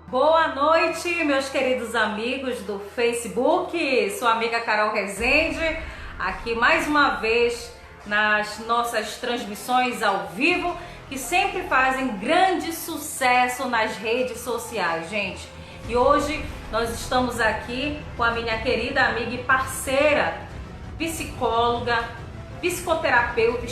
Boa noite, meus queridos amigos do Facebook. Sou a amiga Carol Rezende, aqui mais uma vez nas nossas transmissões ao vivo, que sempre fazem grande sucesso nas redes sociais, gente. E hoje nós estamos aqui com a minha querida amiga e parceira, psicóloga, psicoterapeuta,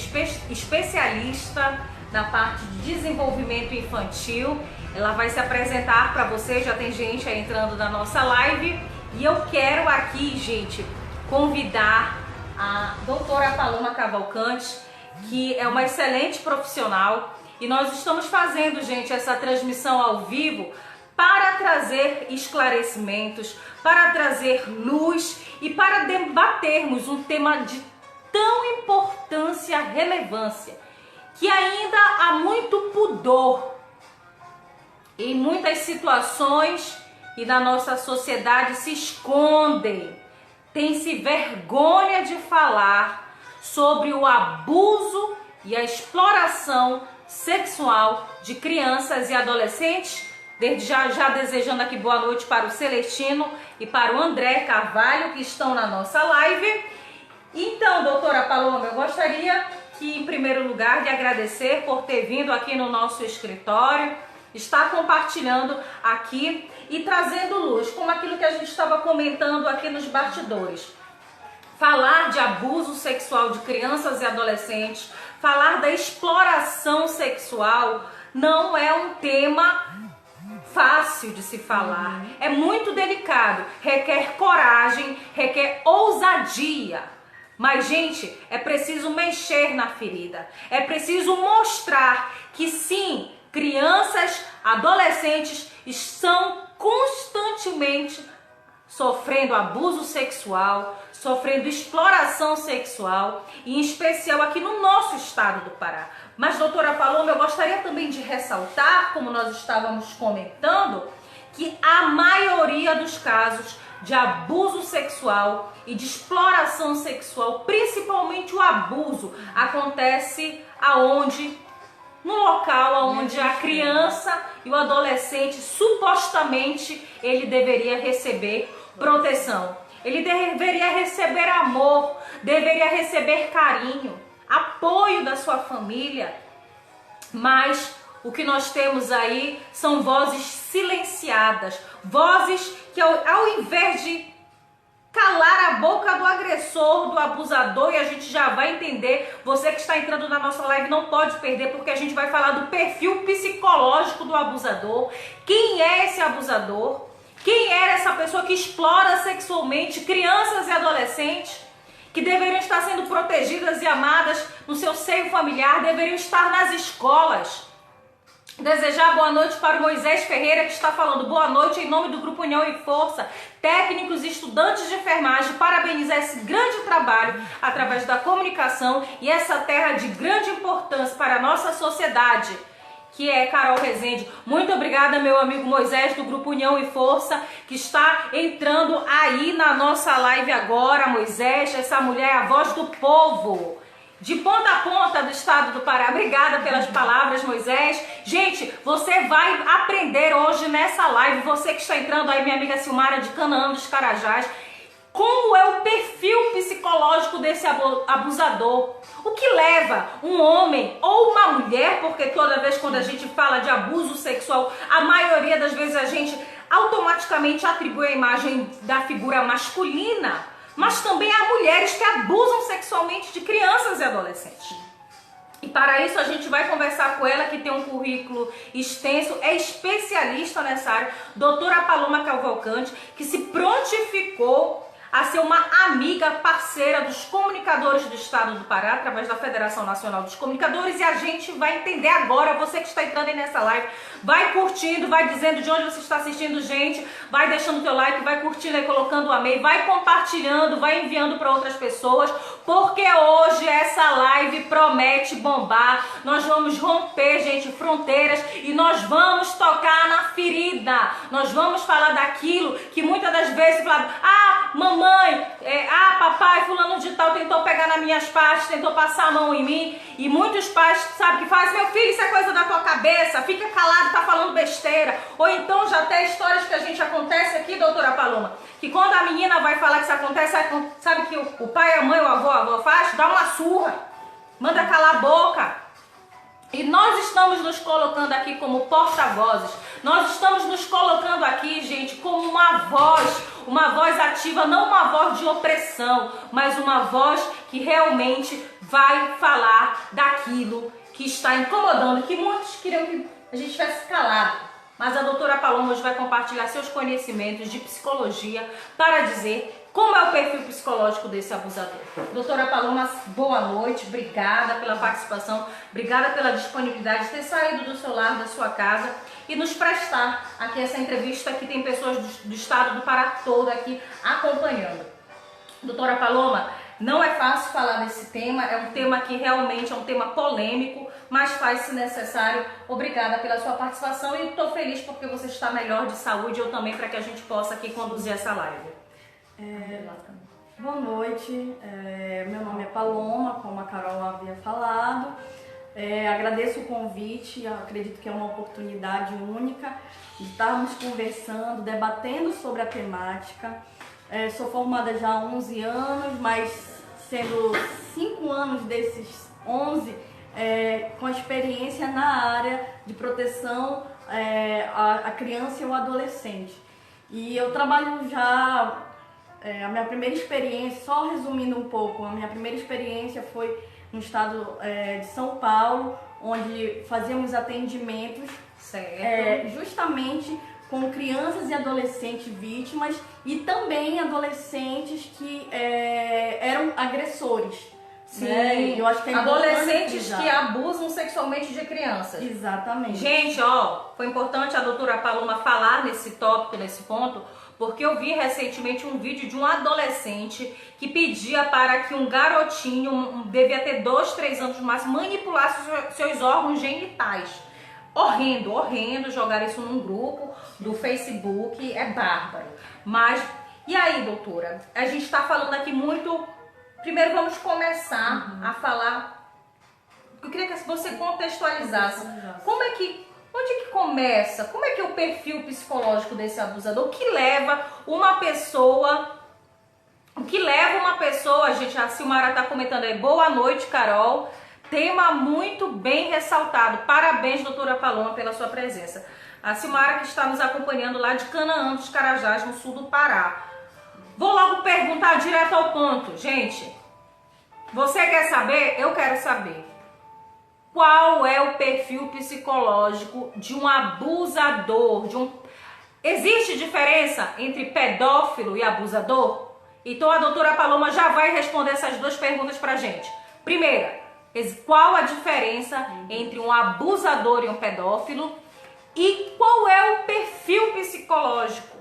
especialista na parte de desenvolvimento infantil. Ela vai se apresentar para você, já tem gente aí entrando na nossa live. E eu quero aqui, gente, convidar a doutora Paloma Cavalcante, que é uma excelente profissional. E nós estamos fazendo, gente, essa transmissão ao vivo para trazer esclarecimentos, para trazer luz e para debatermos um tema de tão importância, relevância, que ainda há muito pudor em muitas situações e na nossa sociedade se escondem, tem-se vergonha de falar sobre o abuso e a exploração sexual de crianças e adolescentes. Desde já desejando aqui boa noite para o Celestino e para o André Carvalho, que estão na nossa live. Então, doutora Paloma, eu gostaria que, em primeiro lugar, de agradecer por ter vindo aqui no nosso escritório, está compartilhando aqui e trazendo luz, como aquilo que a gente estava comentando aqui nos bastidores. Falar de abuso sexual de crianças e adolescentes, falar da exploração sexual não é um tema fácil de se falar. É muito delicado, requer coragem, requer ousadia. Mas, gente, é preciso mexer na ferida, é preciso mostrar que sim, crianças, adolescentes estão constantemente sofrendo abuso sexual, sofrendo exploração sexual, em especial aqui no nosso estado do Pará. Mas, doutora Paloma, eu gostaria também de ressaltar, como nós estávamos comentando, que a maioria dos casos de abuso sexual e de exploração sexual, principalmente o abuso, acontece aonde? No local onde a criança e o adolescente, supostamente, ele deveria receber proteção. Ele deveria receber amor, deveria receber carinho, apoio da sua família. Mas o que nós temos aí são vozes silenciadas, vozes que ao invés de calar a boca do agressor, do abusador, e a gente já vai entender, você que está entrando na nossa live não pode perder, porque a gente vai falar do perfil psicológico do abusador, quem é esse abusador, quem é essa pessoa que explora sexualmente crianças e adolescentes, que deveriam estar sendo protegidas e amadas no seu seio familiar, deveriam estar nas escolas. Desejar boa noite para o Moisés Ferreira, que está falando boa noite em nome do Grupo União e Força, técnicos e estudantes de enfermagem, parabenizar esse grande trabalho através da comunicação e essa terra de grande importância para a nossa sociedade, que é Carol Rezende. Muito obrigada, meu amigo Moisés do Grupo União e Força, que está entrando aí na nossa live agora. Moisés, essa mulher é a voz do povo, de ponta a ponta do estado do Pará. Obrigada pelas palavras, Moisés. Gente, você vai aprender hoje nessa live, você que está entrando aí, minha amiga Silmara de Canaã dos Carajás, como é o perfil psicológico desse abusador. O que leva um homem ou uma mulher, porque toda vez quando a gente fala de abuso sexual, a maioria das vezes a gente automaticamente atribui a imagem da figura masculina, mas também há mulheres que abusam sexualmente de crianças e adolescentes. E para isso a gente vai conversar com ela, que tem um currículo extenso, é especialista nessa área, doutora Paloma Cavalcante, que se prontificou a ser uma amiga, parceira dos comunicadores do estado do Pará, através da Federação Nacional dos Comunicadores, e a gente vai entender agora, você que está entrando aí nessa live, vai curtindo, vai dizendo de onde você está assistindo, gente, vai deixando o teu like, vai curtindo aí, colocando o amei, vai compartilhando, vai enviando para outras pessoas, porque hoje essa live promete bombar. Nós vamos romper, gente, fronteiras, e nós vamos tocar na ferida, nós vamos falar daquilo que muitas das vezes, mamãe mãe, papai, fulano de tal tentou pegar nas minhas partes, tentou passar a mão em mim. E muitos pais, sabe, que fazem, meu filho, isso é coisa da tua cabeça, fica calado, tá falando besteira. Ou então já tem histórias que a gente acontece aqui, doutora Paloma, que quando a menina vai falar que isso acontece, sabe que o pai, a mãe, o avô, a avó faz? Dá uma surra, manda calar a boca. E nós estamos nos colocando aqui como porta-vozes. Nós estamos nos colocando aqui, gente, como uma voz ativa, não uma voz de opressão, mas uma voz que realmente vai falar daquilo que está incomodando, que muitos queriam que a gente tivesse calado. Mas a doutora Paloma hoje vai compartilhar seus conhecimentos de psicologia para dizer como é o perfil psicológico desse abusador. Doutora Paloma, boa noite, obrigada pela participação, obrigada pela disponibilidade de ter saído do seu lar, da sua casa e nos prestar aqui essa entrevista, que tem pessoas do estado do Pará todo aqui acompanhando. Doutora Paloma, não é fácil falar desse tema, é um tema que realmente é um tema polêmico, mas faz-se necessário. Obrigada pela sua participação e estou feliz porque você está melhor de saúde, eu também, para que a gente possa aqui conduzir essa live. Boa noite, meu nome é Paloma, como a Carol havia falado. Agradeço o convite, acredito que é uma oportunidade única de estarmos conversando, debatendo sobre a temática. Sou formada já há 11 anos, mas sendo 5 anos desses 11 com experiência na área de proteção à criança e ao adolescente. E eu trabalho já, a minha primeira experiência, só resumindo um pouco, a minha primeira experiência foi no estado de São Paulo, onde fazíamos atendimentos justamente com crianças e adolescentes vítimas e também adolescentes que eram agressores. Sim, né? Eu acho que adolescentes que abusam sexualmente de crianças. Exatamente. Gente, foi importante a doutora Paloma falar nesse tópico, nesse ponto, porque eu vi recentemente um vídeo de um adolescente que pedia para que um garotinho, devia ter 2, 3 anos mais, manipulasse seus órgãos genitais. Horrendo, horrendo, jogar isso num grupo do Facebook, é bárbaro. Mas, e aí, doutora? A gente está falando aqui muito. Primeiro vamos começar a falar. Eu queria que você contextualizasse. Onde que começa? Como é que é o perfil psicológico desse abusador? O que leva uma pessoa, gente, a Silmara está comentando aí, boa noite, Carol. Tema muito bem ressaltado. Parabéns, doutora Paloma, pela sua presença. A Silmara, que está nos acompanhando lá de Canaã dos Carajás, no sul do Pará. Vou logo perguntar direto ao ponto. Gente, você quer saber? Eu quero saber. Qual é o perfil psicológico de um abusador? Existe diferença entre pedófilo e abusador? Então a doutora Paloma já vai responder essas duas perguntas pra gente. Primeira, qual a diferença entre um abusador e um pedófilo? E qual é o perfil psicológico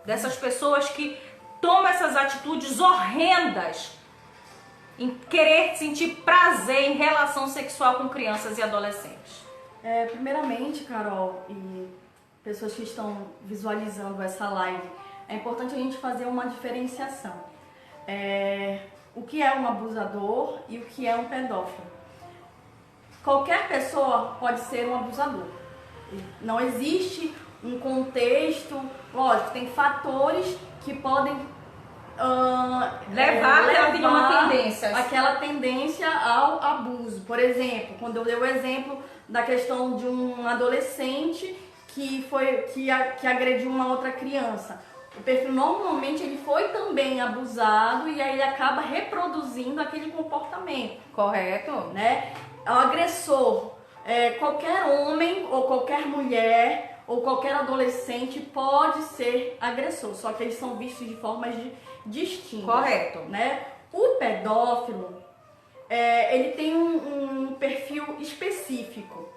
dessas pessoas que tomam essas atitudes horrendas em querer sentir prazer em relação sexual com crianças e adolescentes? Primeiramente, Carol, e pessoas que estão visualizando essa live, é importante a gente fazer uma diferenciação. O que é um abusador e o que é um pedófilo. Qualquer pessoa pode ser um abusador. Não existe um contexto, lógico, tem fatores que podem levar aquela tendência ao abuso. Por exemplo, quando eu dei o exemplo da questão de um adolescente que agrediu uma outra criança. O perfil normalmente ele foi também abusado e aí ele acaba reproduzindo aquele comportamento. Correto? Né? O agressor, qualquer homem ou qualquer mulher ou qualquer adolescente pode ser agressor, só que eles são vistos de formas distintas. Correto. Né? O pedófilo, ele tem um perfil específico.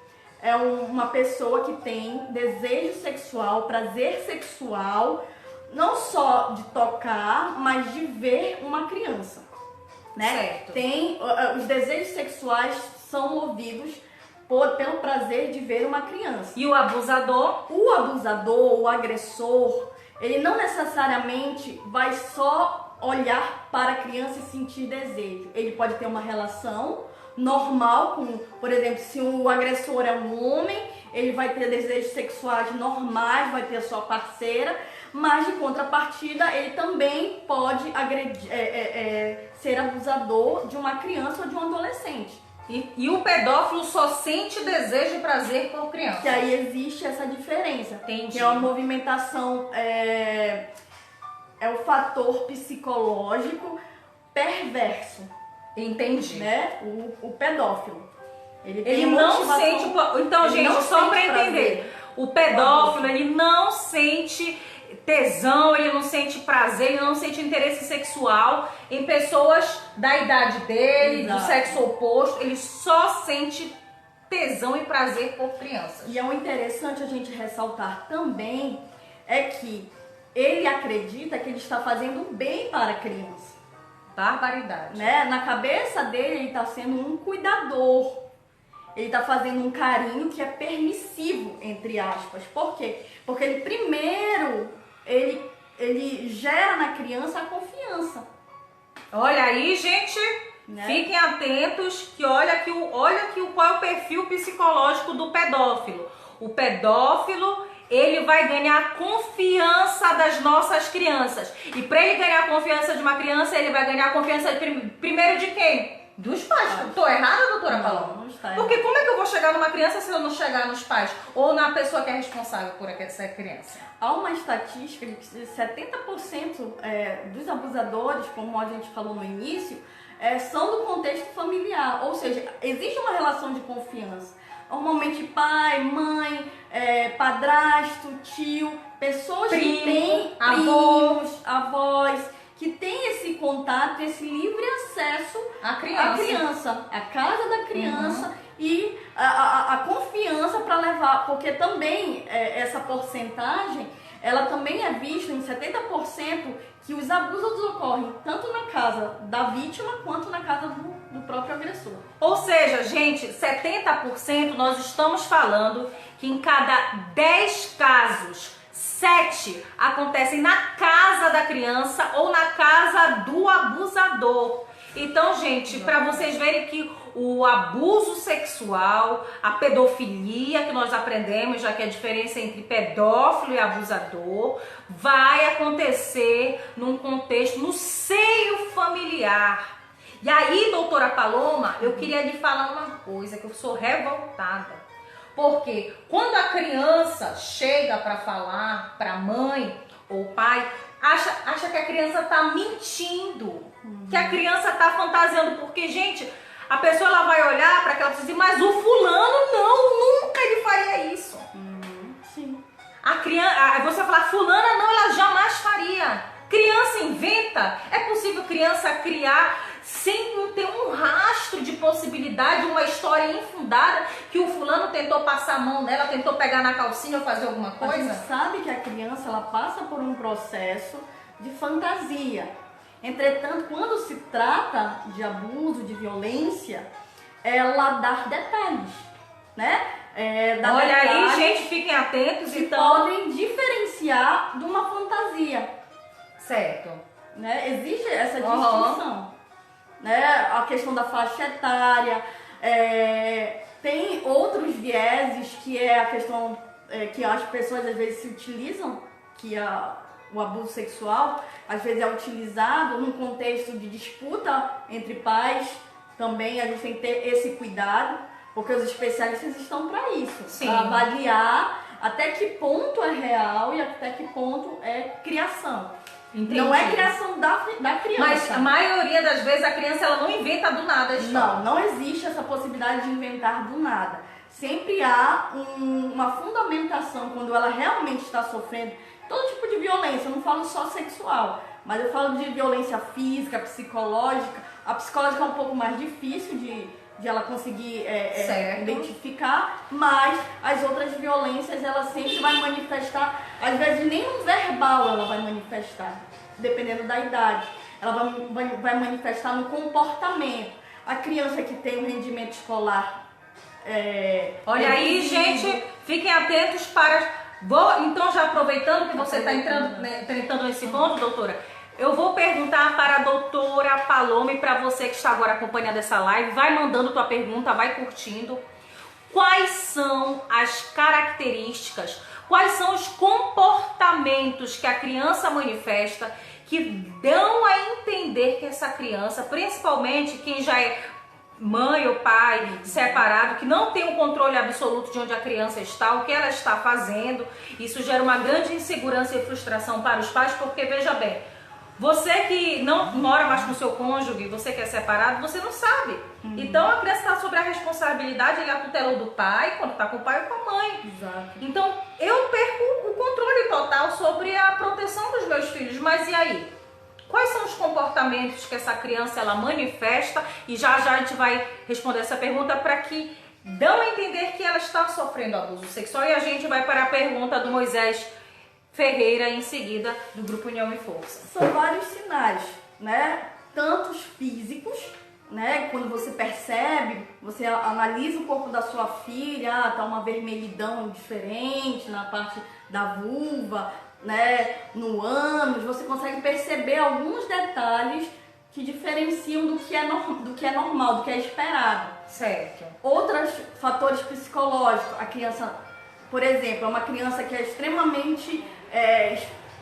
É uma pessoa que tem desejo sexual, prazer sexual, não só de tocar, mas de ver uma criança. Né? Certo. Os desejos sexuais são movidos pelo prazer de ver uma criança. E o abusador? O abusador, o agressor, ele não necessariamente vai só olhar para a criança e sentir desejo. Ele pode ter uma relação normal com, por exemplo, se o agressor é um homem, ele vai ter desejos sexuais normais, vai ter a sua parceira, mas de contrapartida ele também pode agredir, ser abusador de uma criança ou de um adolescente. E o pedófilo só sente desejo e prazer por criança. Que aí existe essa diferença. Entendi. Que é uma movimentação, é o fator psicológico perverso. Entendi. Né? O pedófilo. Ele não sente... Então, gente, só para entender. O pedófilo, ele não sente tesão, ele não sente prazer, ele não sente interesse sexual em pessoas da idade dele, do sexo oposto. Ele só sente tesão e prazer por crianças. E é o interessante a gente ressaltar também é que ele acredita que ele está fazendo bem para a criança. Barbaridade. Né? Na cabeça dele, ele está sendo um cuidador. Ele está fazendo um carinho que é permissivo, entre aspas. Por quê? Porque ele primeiro, ele gera na criança a confiança. Olha aí, gente, né? Fiquem atentos que olha qual é o perfil psicológico do pedófilo. O pedófilo, ele vai ganhar confiança das nossas crianças. E para ele ganhar a confiança de uma criança, ele vai ganhar a confiança primeiro de quem? Dos pais. Tô errada, doutora Paloma? Não está. Porque como é que eu vou chegar numa criança se eu não chegar nos pais? Ou na pessoa que é responsável por essa criança? Há uma estatística de que 70% dos abusadores, como a gente falou no início, são do contexto familiar. Ou seja, existe uma relação de confiança. Normalmente pai, mãe, padrasto, tio, pessoas que têm primos, avós, que tem esse contato, esse livre acesso à criança, à casa da criança e a confiança para levar, porque também essa porcentagem, ela também é vista em 70% que os abusos ocorrem tanto na casa da vítima quanto na casa do próprio agressor. Ou seja, gente, 70% nós estamos falando que em cada 10 casos, 7 acontecem na casa da criança ou na casa do abusador. Então, gente, para vocês verem que o abuso sexual, a pedofilia que nós aprendemos, já que a diferença entre pedófilo e abusador, vai acontecer num contexto, no seio familiar. E aí, doutora Paloma, eu queria lhe falar uma coisa, que eu sou revoltada. Porque quando a criança chega para falar para a mãe ou pai, acha que a criança está mentindo, que a criança está fantasiando. Porque, gente, a pessoa ela vai olhar para aquela pessoa e dizer, mas o fulano não, nunca ele faria isso. Sim. A criança, você vai falar, fulana não, ela jamais faria. Criança inventa. É possível criança criar sem ter um rastro de possibilidade, uma história infundada que o fulano tentou passar a mão nela, tentou pegar na calcinha ou fazer alguma coisa? A gente sabe que a criança ela passa por um processo de fantasia. Entretanto, quando se trata de abuso, de violência, ela dá detalhes, né? Olha aí, gente, fiquem atentos. Que então podem diferenciar de uma fantasia. Certo. Né? Existe essa distinção. Né? A questão da faixa etária, tem outros vieses que é a questão que as pessoas às vezes se utilizam, que o abuso sexual às vezes é utilizado num contexto de disputa entre pais. Também a gente tem que ter esse cuidado, porque os especialistas estão para isso, para avaliar até que ponto é real e até que ponto é criação. Entendi. Não é criação da criança. Mas a maioria das vezes a criança ela não inventa do nada a história. Não existe essa possibilidade de inventar do nada. Sempre há uma fundamentação quando ela realmente está sofrendo todo tipo de violência. Eu não falo só sexual, mas eu falo de violência física, psicológica. A psicológica é um pouco mais difícil de ela conseguir identificar, mas as outras violências ela sempre vai manifestar, às vezes nem no verbal ela vai manifestar, dependendo da idade. Ela vai manifestar no comportamento. A criança que tem um rendimento escolar olha aí, gente, fiquem atentos então já aproveitando que você está entrando nesse ponto, doutora, Eu vou perguntar para a doutora Paloma e para você que está agora acompanhando essa live, vai mandando tua pergunta, vai curtindo. Quais são as características, quais são os comportamentos que a criança manifesta que dão a entender que essa criança, principalmente quem já é mãe ou pai separado, que não tem o controle absoluto de onde a criança está, o que ela está fazendo, isso gera uma grande insegurança e frustração para os pais, porque veja bem, você que não mora mais com seu cônjuge, você que é separado, você não sabe. Então a criança está sob a responsabilidade e a tutela do pai, quando está com o pai ou com a mãe. Exato. Então eu perco o controle total sobre a proteção dos meus filhos. Mas e aí? Quais são os comportamentos que essa criança ela manifesta? E já a gente vai responder essa pergunta para que dão a entender que ela está sofrendo abuso sexual. E a gente vai para a pergunta do Moisés Ferreira em seguida, do Grupo União e Força. São vários sinais, né? Tantos físicos, né? Quando você percebe, você analisa o corpo da sua filha, tá uma vermelhidão diferente na parte da vulva, né? No ânus, você consegue perceber alguns detalhes que diferenciam do que é normal, do que é esperado. Certo. Outros fatores psicológicos, a criança, por exemplo, é uma criança que é extremamente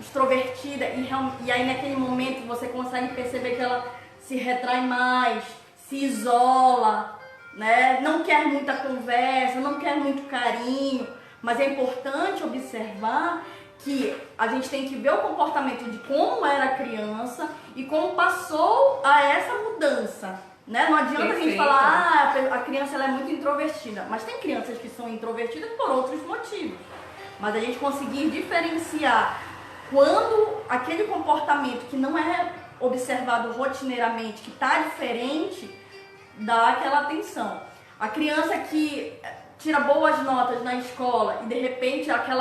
extrovertida e aí naquele momento você consegue perceber que ela se retrai mais, se isola, né? Não quer muita conversa, não quer muito carinho, mas é importante observar que a gente tem que ver o comportamento de como era a criança e como passou a essa mudança, né? Não adianta a gente falar, a criança ela é muito introvertida, mas tem crianças que são introvertidas por outros motivos. Mas a gente conseguir diferenciar quando aquele comportamento que não é observado rotineiramente, que está diferente, dá aquela atenção. A criança que tira boas notas na escola e de repente baixa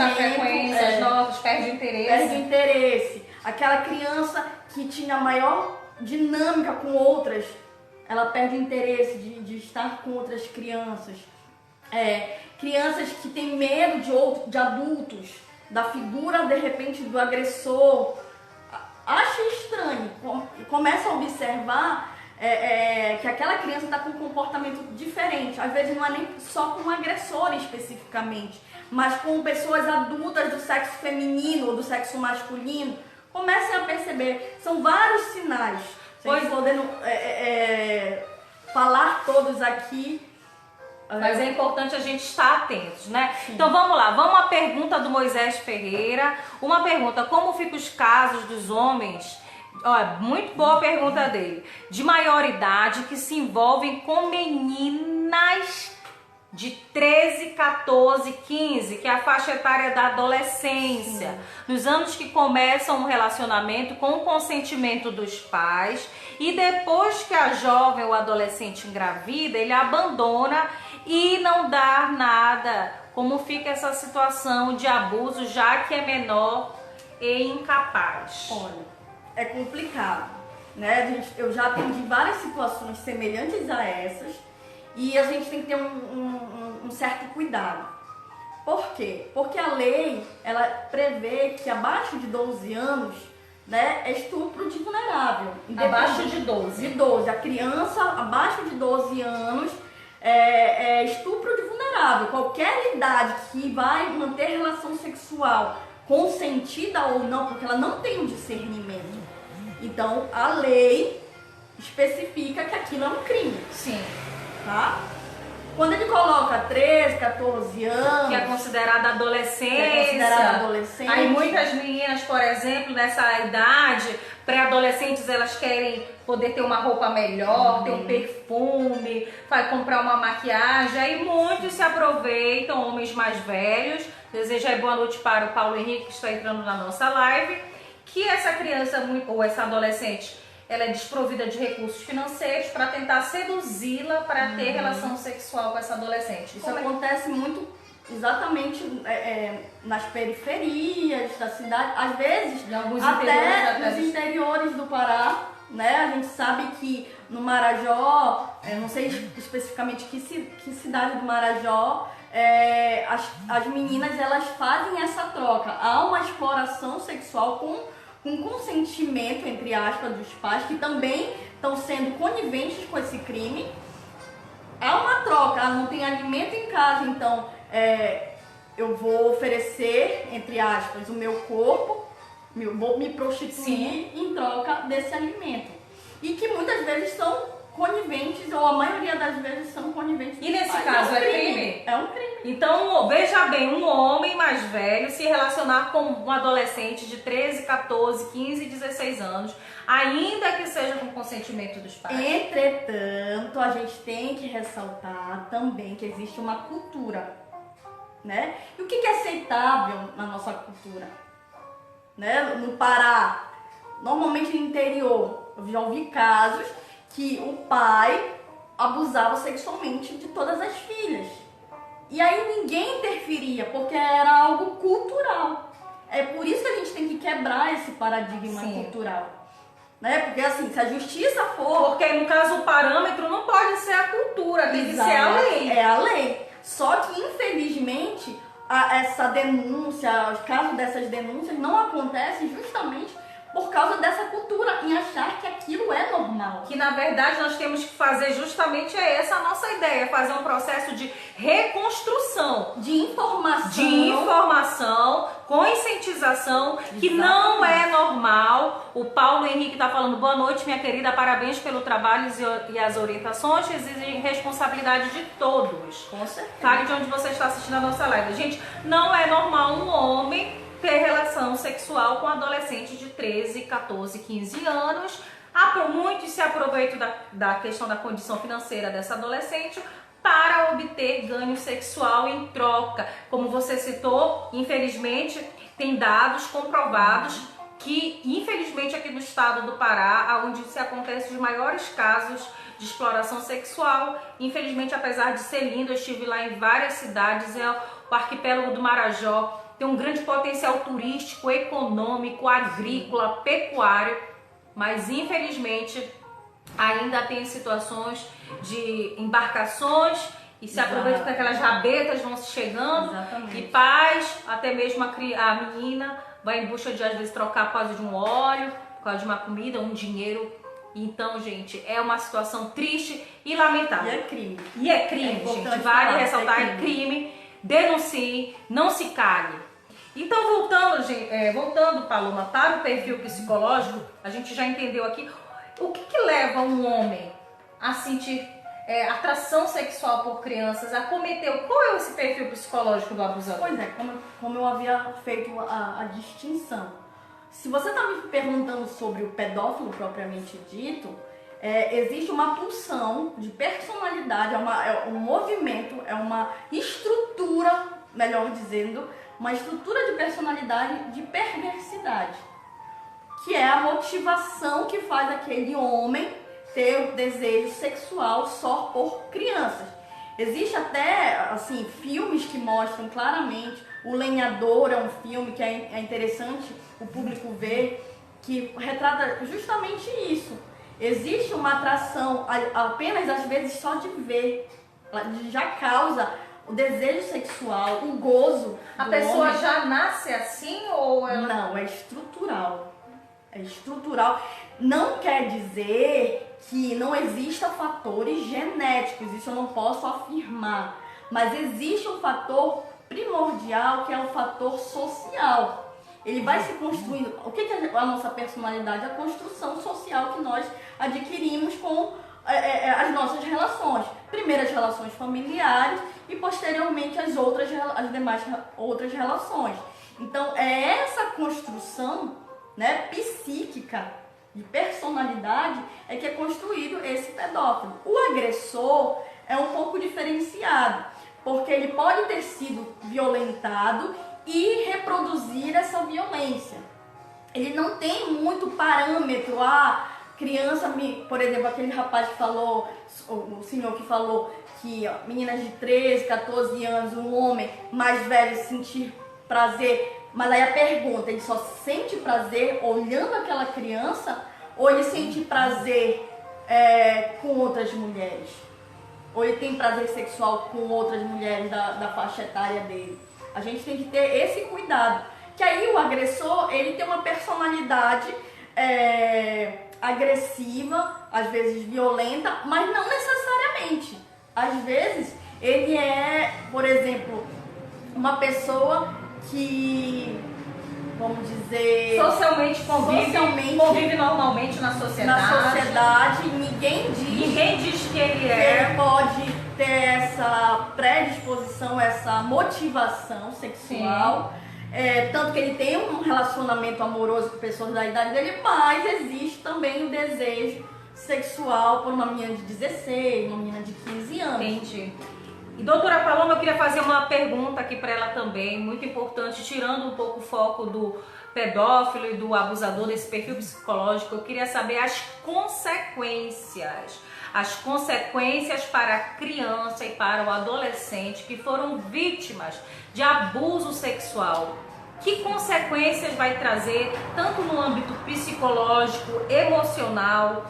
a frequência, as notas, perde interesse. Aquela criança que tinha maior dinâmica com outras, ela perde interesse de estar com outras crianças. Crianças que têm medo de adultos, da figura de repente do agressor, acha estranho, começa a observar que aquela criança está com um comportamento diferente. Às vezes não é nem só com um agressor especificamente, mas com pessoas adultas do sexo feminino ou do sexo masculino. Comecem a perceber, são vários sinais. Pois podendo falar todos aqui. Mas é importante a gente estar atentos, né? Sim. Então vamos lá, vamos à pergunta do Moisés Ferreira. Uma pergunta, como ficam os casos dos homens, muito boa a pergunta dele, de maior idade que se envolvem com meninas de 13, 14, 15, que é a faixa etária da adolescência. Sim. Nos anos que começam um relacionamento com o consentimento dos pais e depois que a jovem ou adolescente engravida, ele abandona e não dá nada. Como fica essa situação de abuso, já que é menor e incapaz? Olha, é complicado, né? Eu já atendi várias situações semelhantes a essas e a gente tem que ter um certo cuidado. Por quê? Porque a lei, ela prevê que abaixo de 12 anos, né, é estupro de vulnerável. Abaixo de 12? De 12. A criança abaixo de 12 anos é estupro de vulnerável. Qualquer idade que vai manter relação sexual consentida ou não, porque ela não tem um discernimento. Então, a lei especifica que aquilo é um crime. Sim. Tá? Quando ele coloca 13, 14 anos... Que é considerada adolescência. Aí muitas meninas, por exemplo, nessa idade, pré-adolescentes, elas querem poder ter uma roupa melhor, ter um perfume, vai comprar uma maquiagem. Aí muitos se aproveitam, homens mais velhos. Desejo aí boa noite para o Paulo Henrique, que está entrando na nossa live. Que essa criança ou essa adolescente, ela é desprovida de recursos financeiros para tentar seduzi-la para ter relação sexual com essa adolescente. Isso acontece muito exatamente nas periferias da cidade, às vezes até nos interiores do Pará, né? A gente sabe que no Marajó não sei especificamente que cidade do Marajó, as meninas elas fazem essa troca. Há uma exploração sexual com consentimento, entre aspas, dos pais, que também estão sendo coniventes com esse crime. Há uma troca, não tem alimento em casa, então eu vou oferecer, entre aspas, o meu corpo, vou me prostituir em troca desse alimento. E que muitas vezes são coniventes, ou a maioria das vezes são coniventes. E nesse caso é crime? É um crime. Então, veja bem, um homem mais velho se relacionar com um adolescente de 13, 14, 15, 16 anos, ainda que seja com consentimento dos pais. Entretanto, a gente tem que ressaltar também que existe uma cultura, né? E o que é aceitável na nossa cultura? Né? No Pará, normalmente no interior, eu já ouvi casos que o pai abusava sexualmente de todas as filhas. E aí ninguém interferia, porque era algo cultural. É por isso que a gente tem que quebrar esse paradigma cultural. Né? Porque assim, se a justiça for... Porque no caso o parâmetro não pode ser a cultura, tem que ser a lei. É a lei. Só que infelizmente essa denúncia, os casos dessas denúncias não acontecem justamente por causa dessa cultura, em achar que aquilo é normal. Que na verdade nós temos que fazer justamente essa a nossa ideia, fazer um processo de reconstrução. De informação, conscientização, que não é normal. O Paulo Henrique está falando, boa noite minha querida, parabéns pelo trabalho e as orientações exigem responsabilidade de todos. Com certeza. Fale de onde você está assistindo a nossa live. Gente, não é normal um homem ter relação sexual com adolescente de 13, 14, 15 anos. Muitos se aproveitam da questão da condição financeira dessa adolescente para obter ganho sexual em troca. Como você citou, infelizmente, tem dados comprovados que, infelizmente, aqui no estado do Pará, onde se acontecem os maiores casos de exploração sexual, infelizmente, apesar de ser lindo, eu estive lá em várias cidades, o arquipélago do Marajó tem um grande potencial turístico, econômico, agrícola, pecuário, mas infelizmente ainda tem situações de embarcações e se aproveitam que aquelas rabetas vão se chegando. Exatamente. E pais, até mesmo a menina vai em busca de às vezes trocar por causa de um óleo, por causa de uma comida, um dinheiro. Então, gente, é uma situação triste e lamentável. E é crime. E é crime, gente. Vale ressaltar, é crime. Denuncie, não se cale. Então, voltando, Paloma, para o perfil psicológico, a gente já entendeu aqui o que leva um homem a sentir atração sexual por crianças, a cometer. Qual é esse perfil psicológico do abusador? Pois é, como eu havia feito a distinção. Se você está me perguntando sobre o pedófilo propriamente dito, existe uma pulsão de personalidade, é um movimento, é uma estrutura, melhor dizendo, uma estrutura de personalidade de perversidade, que é a motivação que faz aquele homem ter o desejo sexual só por crianças. Existe até assim filmes que mostram claramente. O Lenhador é um filme que é interessante o público ver, que retrata justamente isso. Existe uma atração apenas às vezes só de ver, já causa o desejo sexual, o gozo. A pessoa já nasce assim ou ela... Não, é estrutural. É estrutural. Não quer dizer que não existam fatores genéticos, isso eu não posso afirmar. Mas existe um fator primordial que é o fator social. Ele vai se construindo. O que é a nossa personalidade? A construção social que nós adquirimos com as nossas relações. Primeiro as relações familiares e posteriormente as demais outras relações. Então é essa construção, né, psíquica de personalidade é que é construído esse pedófilo. O agressor é um pouco diferenciado, porque ele pode ter sido violentado e reproduzir essa violência. Ele não tem muito parâmetro. Criança, por exemplo, aquele rapaz que falou, o senhor que falou que meninas de 13, 14 anos, um homem mais velho sentir prazer, mas aí a pergunta, ele só sente prazer olhando aquela criança ou ele sente prazer com outras mulheres. Ou ele tem prazer sexual com outras mulheres da faixa etária dele. A gente tem que ter esse cuidado. Que aí o agressor, ele tem uma personalidade agressiva, às vezes violenta, mas não necessariamente. Às vezes ele é, por exemplo, uma pessoa que, vamos dizer, socialmente convive normalmente na sociedade. Ninguém diz que ele ele pode ter essa predisposição, essa motivação sexual. Tanto que ele tem um relacionamento amoroso com pessoas da idade dele, mas existe também o desejo sexual por uma menina de 16, uma menina de 15 anos. Entendi. E doutora Paloma, eu queria fazer uma pergunta aqui para ela também, muito importante, tirando um pouco o foco do pedófilo e do abusador, desse perfil psicológico. Eu queria saber as consequências para a criança e para o adolescente que foram vítimas de abuso sexual. Que consequências vai trazer, tanto no âmbito psicológico, emocional,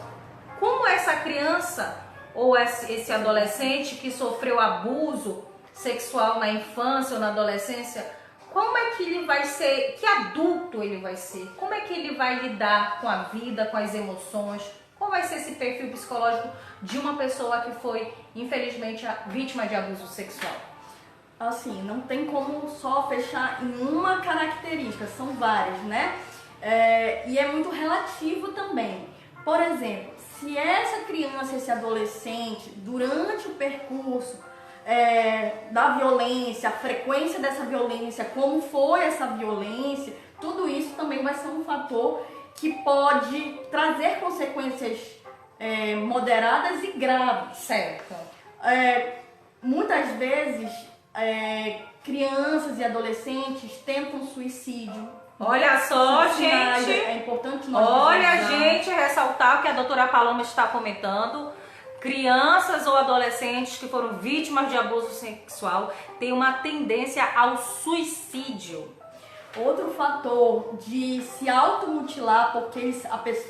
como essa criança ou esse adolescente que sofreu abuso sexual na infância ou na adolescência, como é que ele vai ser, que adulto ele vai ser? Como é que ele vai lidar com a vida, com as emoções? Qual vai ser esse perfil psicológico de uma pessoa que foi, infelizmente, vítima de abuso sexual? Assim, não tem como só fechar em uma característica, são várias, né? E é muito relativo também. Por exemplo, se essa criança, esse adolescente, durante o percurso da violência, a frequência dessa violência, como foi essa violência, tudo isso também vai ser um fator que pode trazer consequências moderadas e graves. Certo. Muitas vezes, crianças e adolescentes tentam suicídio. Olha só, gente, é importante nós ressaltar o que a doutora Paloma está comentando. Crianças ou adolescentes que foram vítimas de abuso sexual têm uma tendência ao suicídio. Outro fator de se automutilar, porque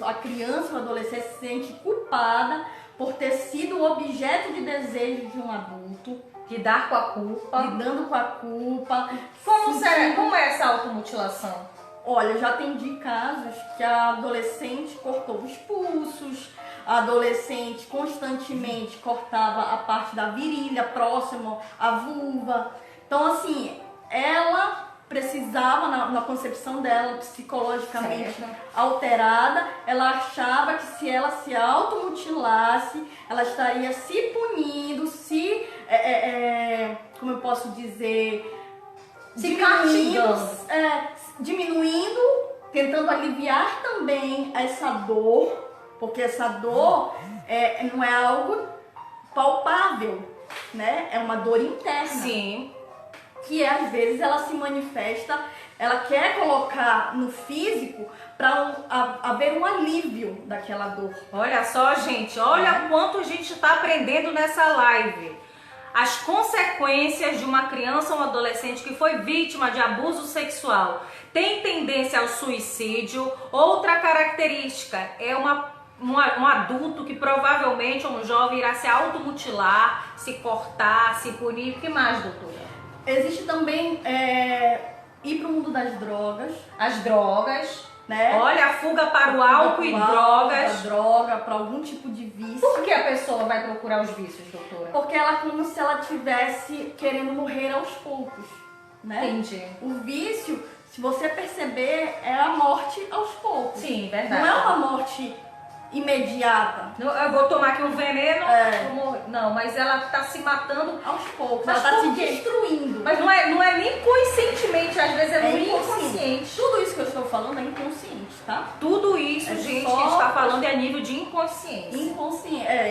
a criança ou adolescente se sente culpada por ter sido objeto de desejo de um adulto. Lidar com a culpa. Lidando com a culpa. Como é essa automutilação? Olha, eu já atendi casos que a adolescente cortou os pulsos, a adolescente constantemente cortava a parte da virilha próximo à vulva. Então, assim, ela precisava, na concepção dela, psicologicamente alterada, ela achava que se ela se automutilasse, ela estaria se punindo, como eu posso dizer, diminuindo, tentando aliviar também essa dor, porque essa dor não é algo palpável, né? É uma dor interna. Sim. Que às vezes ela se manifesta, ela quer colocar no físico para haver um alívio daquela dor. Olha só, gente, olha quanto a gente está aprendendo nessa live. As consequências de uma criança ou um adolescente que foi vítima de abuso sexual tem tendência ao suicídio. Outra característica é um adulto que provavelmente, um jovem, irá se automutilar, se cortar, se punir. O que mais, doutora? Existe também ir para o mundo das drogas. As drogas, né? Olha, a fuga para o álcool e drogas. Para droga, para algum tipo de vício. Por que a pessoa vai procurar os vícios, doutora? Porque ela é como se ela estivesse querendo morrer aos poucos, né? Entendi. O vício, se você perceber, é a morte aos poucos. Sim, verdade. Não é uma morte imediata. Eu vou tomar aqui um veneno, vou morrer. Não, mas ela tá se matando aos poucos. Mas ela tá se destruindo. Mas não é nem conscientemente, às vezes é muito inconsciente. Tudo isso que eu estou falando é inconsciente, tá? Tudo isso, gente, que a gente tá falando é nível de inconsciência.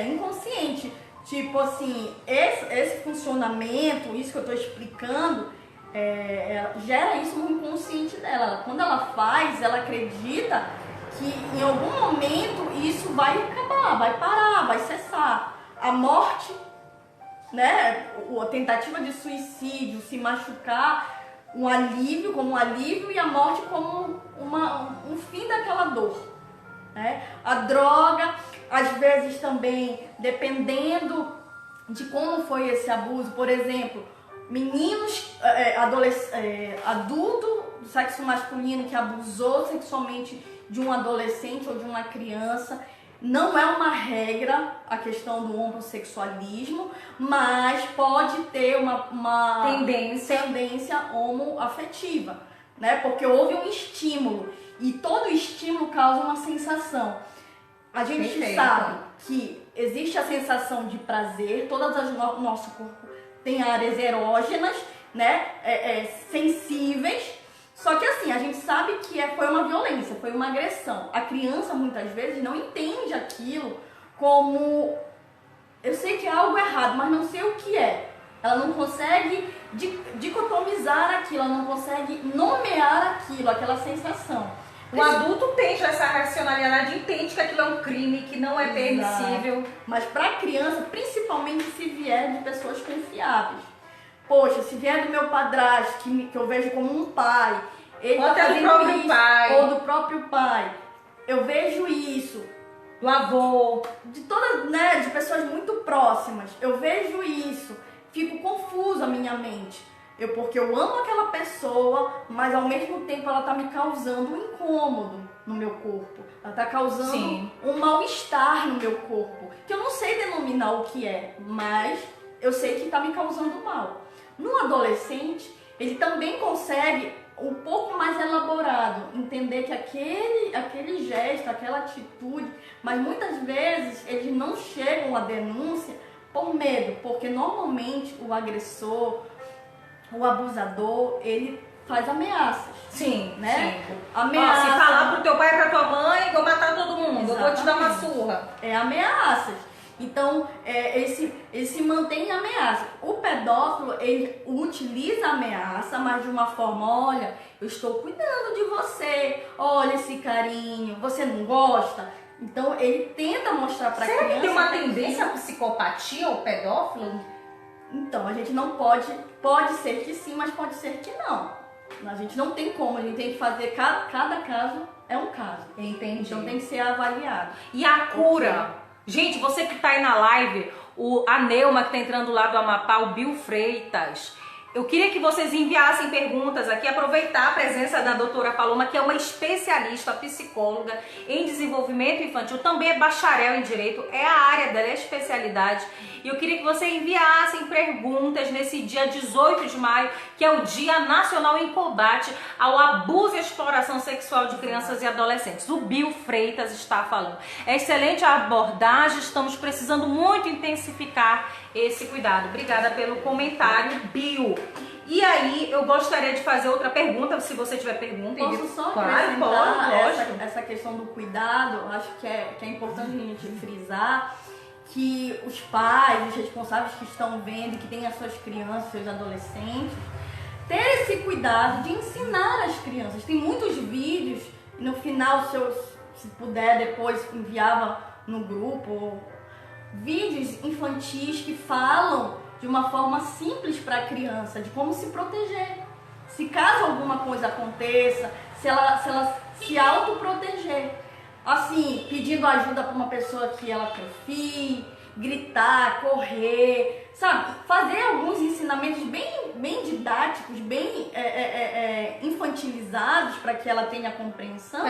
Inconsciente. Tipo assim, esse funcionamento, isso que eu tô explicando, gera isso no inconsciente dela. Quando ela faz, ela acredita que em algum momento isso vai acabar, vai parar, vai cessar. A morte, né, a tentativa de suicídio, se machucar, como um alívio, e a morte como um fim daquela dor, né? A droga, às vezes também, dependendo de como foi esse abuso, por exemplo, meninos, adulto do sexo masculino que abusou sexualmente de um adolescente ou de uma criança, não é uma regra a questão do homossexualismo, mas pode ter uma tendência homoafetiva, né? Porque houve um estímulo e todo estímulo causa uma sensação. A gente sabe que existe a sensação de prazer, nosso corpo tem áreas erógenas, né? Sensíveis. Só que assim, a gente sabe que foi uma violência, foi uma agressão. A criança muitas vezes não entende aquilo como, eu sei que é algo errado, mas não sei o que é. Ela não consegue dicotomizar aquilo, ela não consegue nomear aquilo, aquela sensação. O adulto tem já essa racionalidade, entende que aquilo é um crime, que não é permissível. Mas para a criança, principalmente se vier de pessoas confiáveis. Poxa, se vier do meu padrasto, que eu vejo como um pai, ele ou até do próprio isso, pai. Ou do próprio pai, eu vejo isso. Do avô. De todas, né, de pessoas muito próximas, eu vejo isso. Fico confusa a minha mente. Porque eu amo aquela pessoa, mas ao mesmo tempo ela tá me causando um incômodo no meu corpo. Ela tá causando um mal-estar no meu corpo. Que eu não sei denominar o que é, mas eu sei que tá me causando mal. No adolescente, ele também consegue, um pouco mais elaborado, entender que aquele gesto, aquela atitude, mas muitas vezes eles não chegam à denúncia por medo, porque normalmente o agressor, o abusador, ele faz ameaças. Sim, né? Sim. Ameaça. Se falar pro teu pai e pra tua mãe, vou matar todo mundo, eu vou te dar uma surra. É ameaças. Então, ele se mantém em ameaça. O pedófilo, ele utiliza a ameaça, mas de uma forma, olha, eu estou cuidando de você, olha esse carinho, você não gosta? Então, ele tenta mostrar pra criança... Será que tem uma tendência à psicopatia, o pedófilo? Então, a gente não pode ser que sim, mas pode ser que não. A gente não tem como, a gente tem que fazer, cada caso é um caso. Entendi. Então, tem que ser avaliado. E a cura? Gente, você que tá aí na live, a Neuma que tá entrando lá do Amapá, o Bill Freitas, eu queria que vocês enviassem perguntas aqui, aproveitar a presença da doutora Paloma, que é uma especialista, psicóloga em desenvolvimento infantil, também é bacharel em direito, é a área dela, é a especialidade. E eu queria que vocês enviassem perguntas nesse dia 18 de maio, que é o Dia Nacional em Combate ao Abuso e Exploração Sexual de Crianças e Adolescentes. O Bill Freitas está falando. É excelente a abordagem, estamos precisando muito intensificar esse cuidado. Obrigada pelo comentário, Bill. E aí, eu gostaria de fazer outra pergunta, se você tiver pergunta. Posso só acrescentar essa questão do cuidado? Acho que é importante a gente frisar que os pais, os responsáveis que estão vendo, que têm as suas crianças, seus adolescentes, ter esse cuidado de ensinar as crianças. Tem muitos vídeos, no final, se puder, depois enviava no grupo, vídeos infantis que falam de uma forma simples para a criança, de como se proteger. Se caso alguma coisa aconteça, se ela se autoproteger. Assim, pedindo ajuda para uma pessoa que ela confie, gritar, correr, sabe? Fazer alguns ensinamentos bem didáticos, bem infantilizados para que ela tenha compreensão.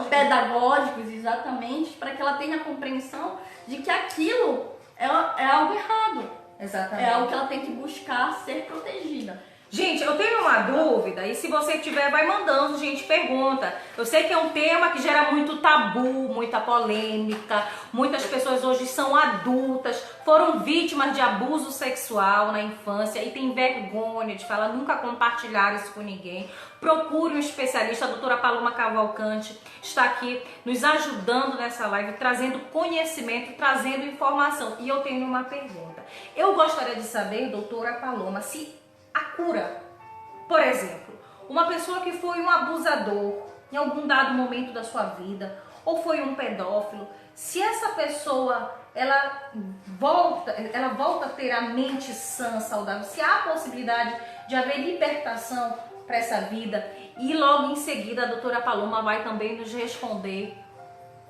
Pedagógicos, exatamente, para que ela tenha compreensão de que aquilo é algo errado. Exatamente. É algo que ela tem que buscar ser protegida. Gente, eu tenho uma dúvida e se você tiver, vai mandando, gente, pergunta. Eu sei que é um tema que gera muito tabu, muita polêmica. Muitas pessoas hoje são adultas, foram vítimas de abuso sexual na infância e tem vergonha de falar, nunca compartilharam isso com ninguém. Procure um especialista, a doutora Paloma Cavalcante está aqui nos ajudando nessa live, trazendo conhecimento, trazendo informação. E eu tenho uma pergunta. Eu gostaria de saber, doutora Paloma, se a cura, por exemplo, uma pessoa que foi um abusador em algum dado momento da sua vida, ou foi um pedófilo, se essa pessoa ela volta a ter a mente sã, saudável, se há a possibilidade de haver libertação para essa vida, e logo em seguida a doutora Paloma vai também nos responder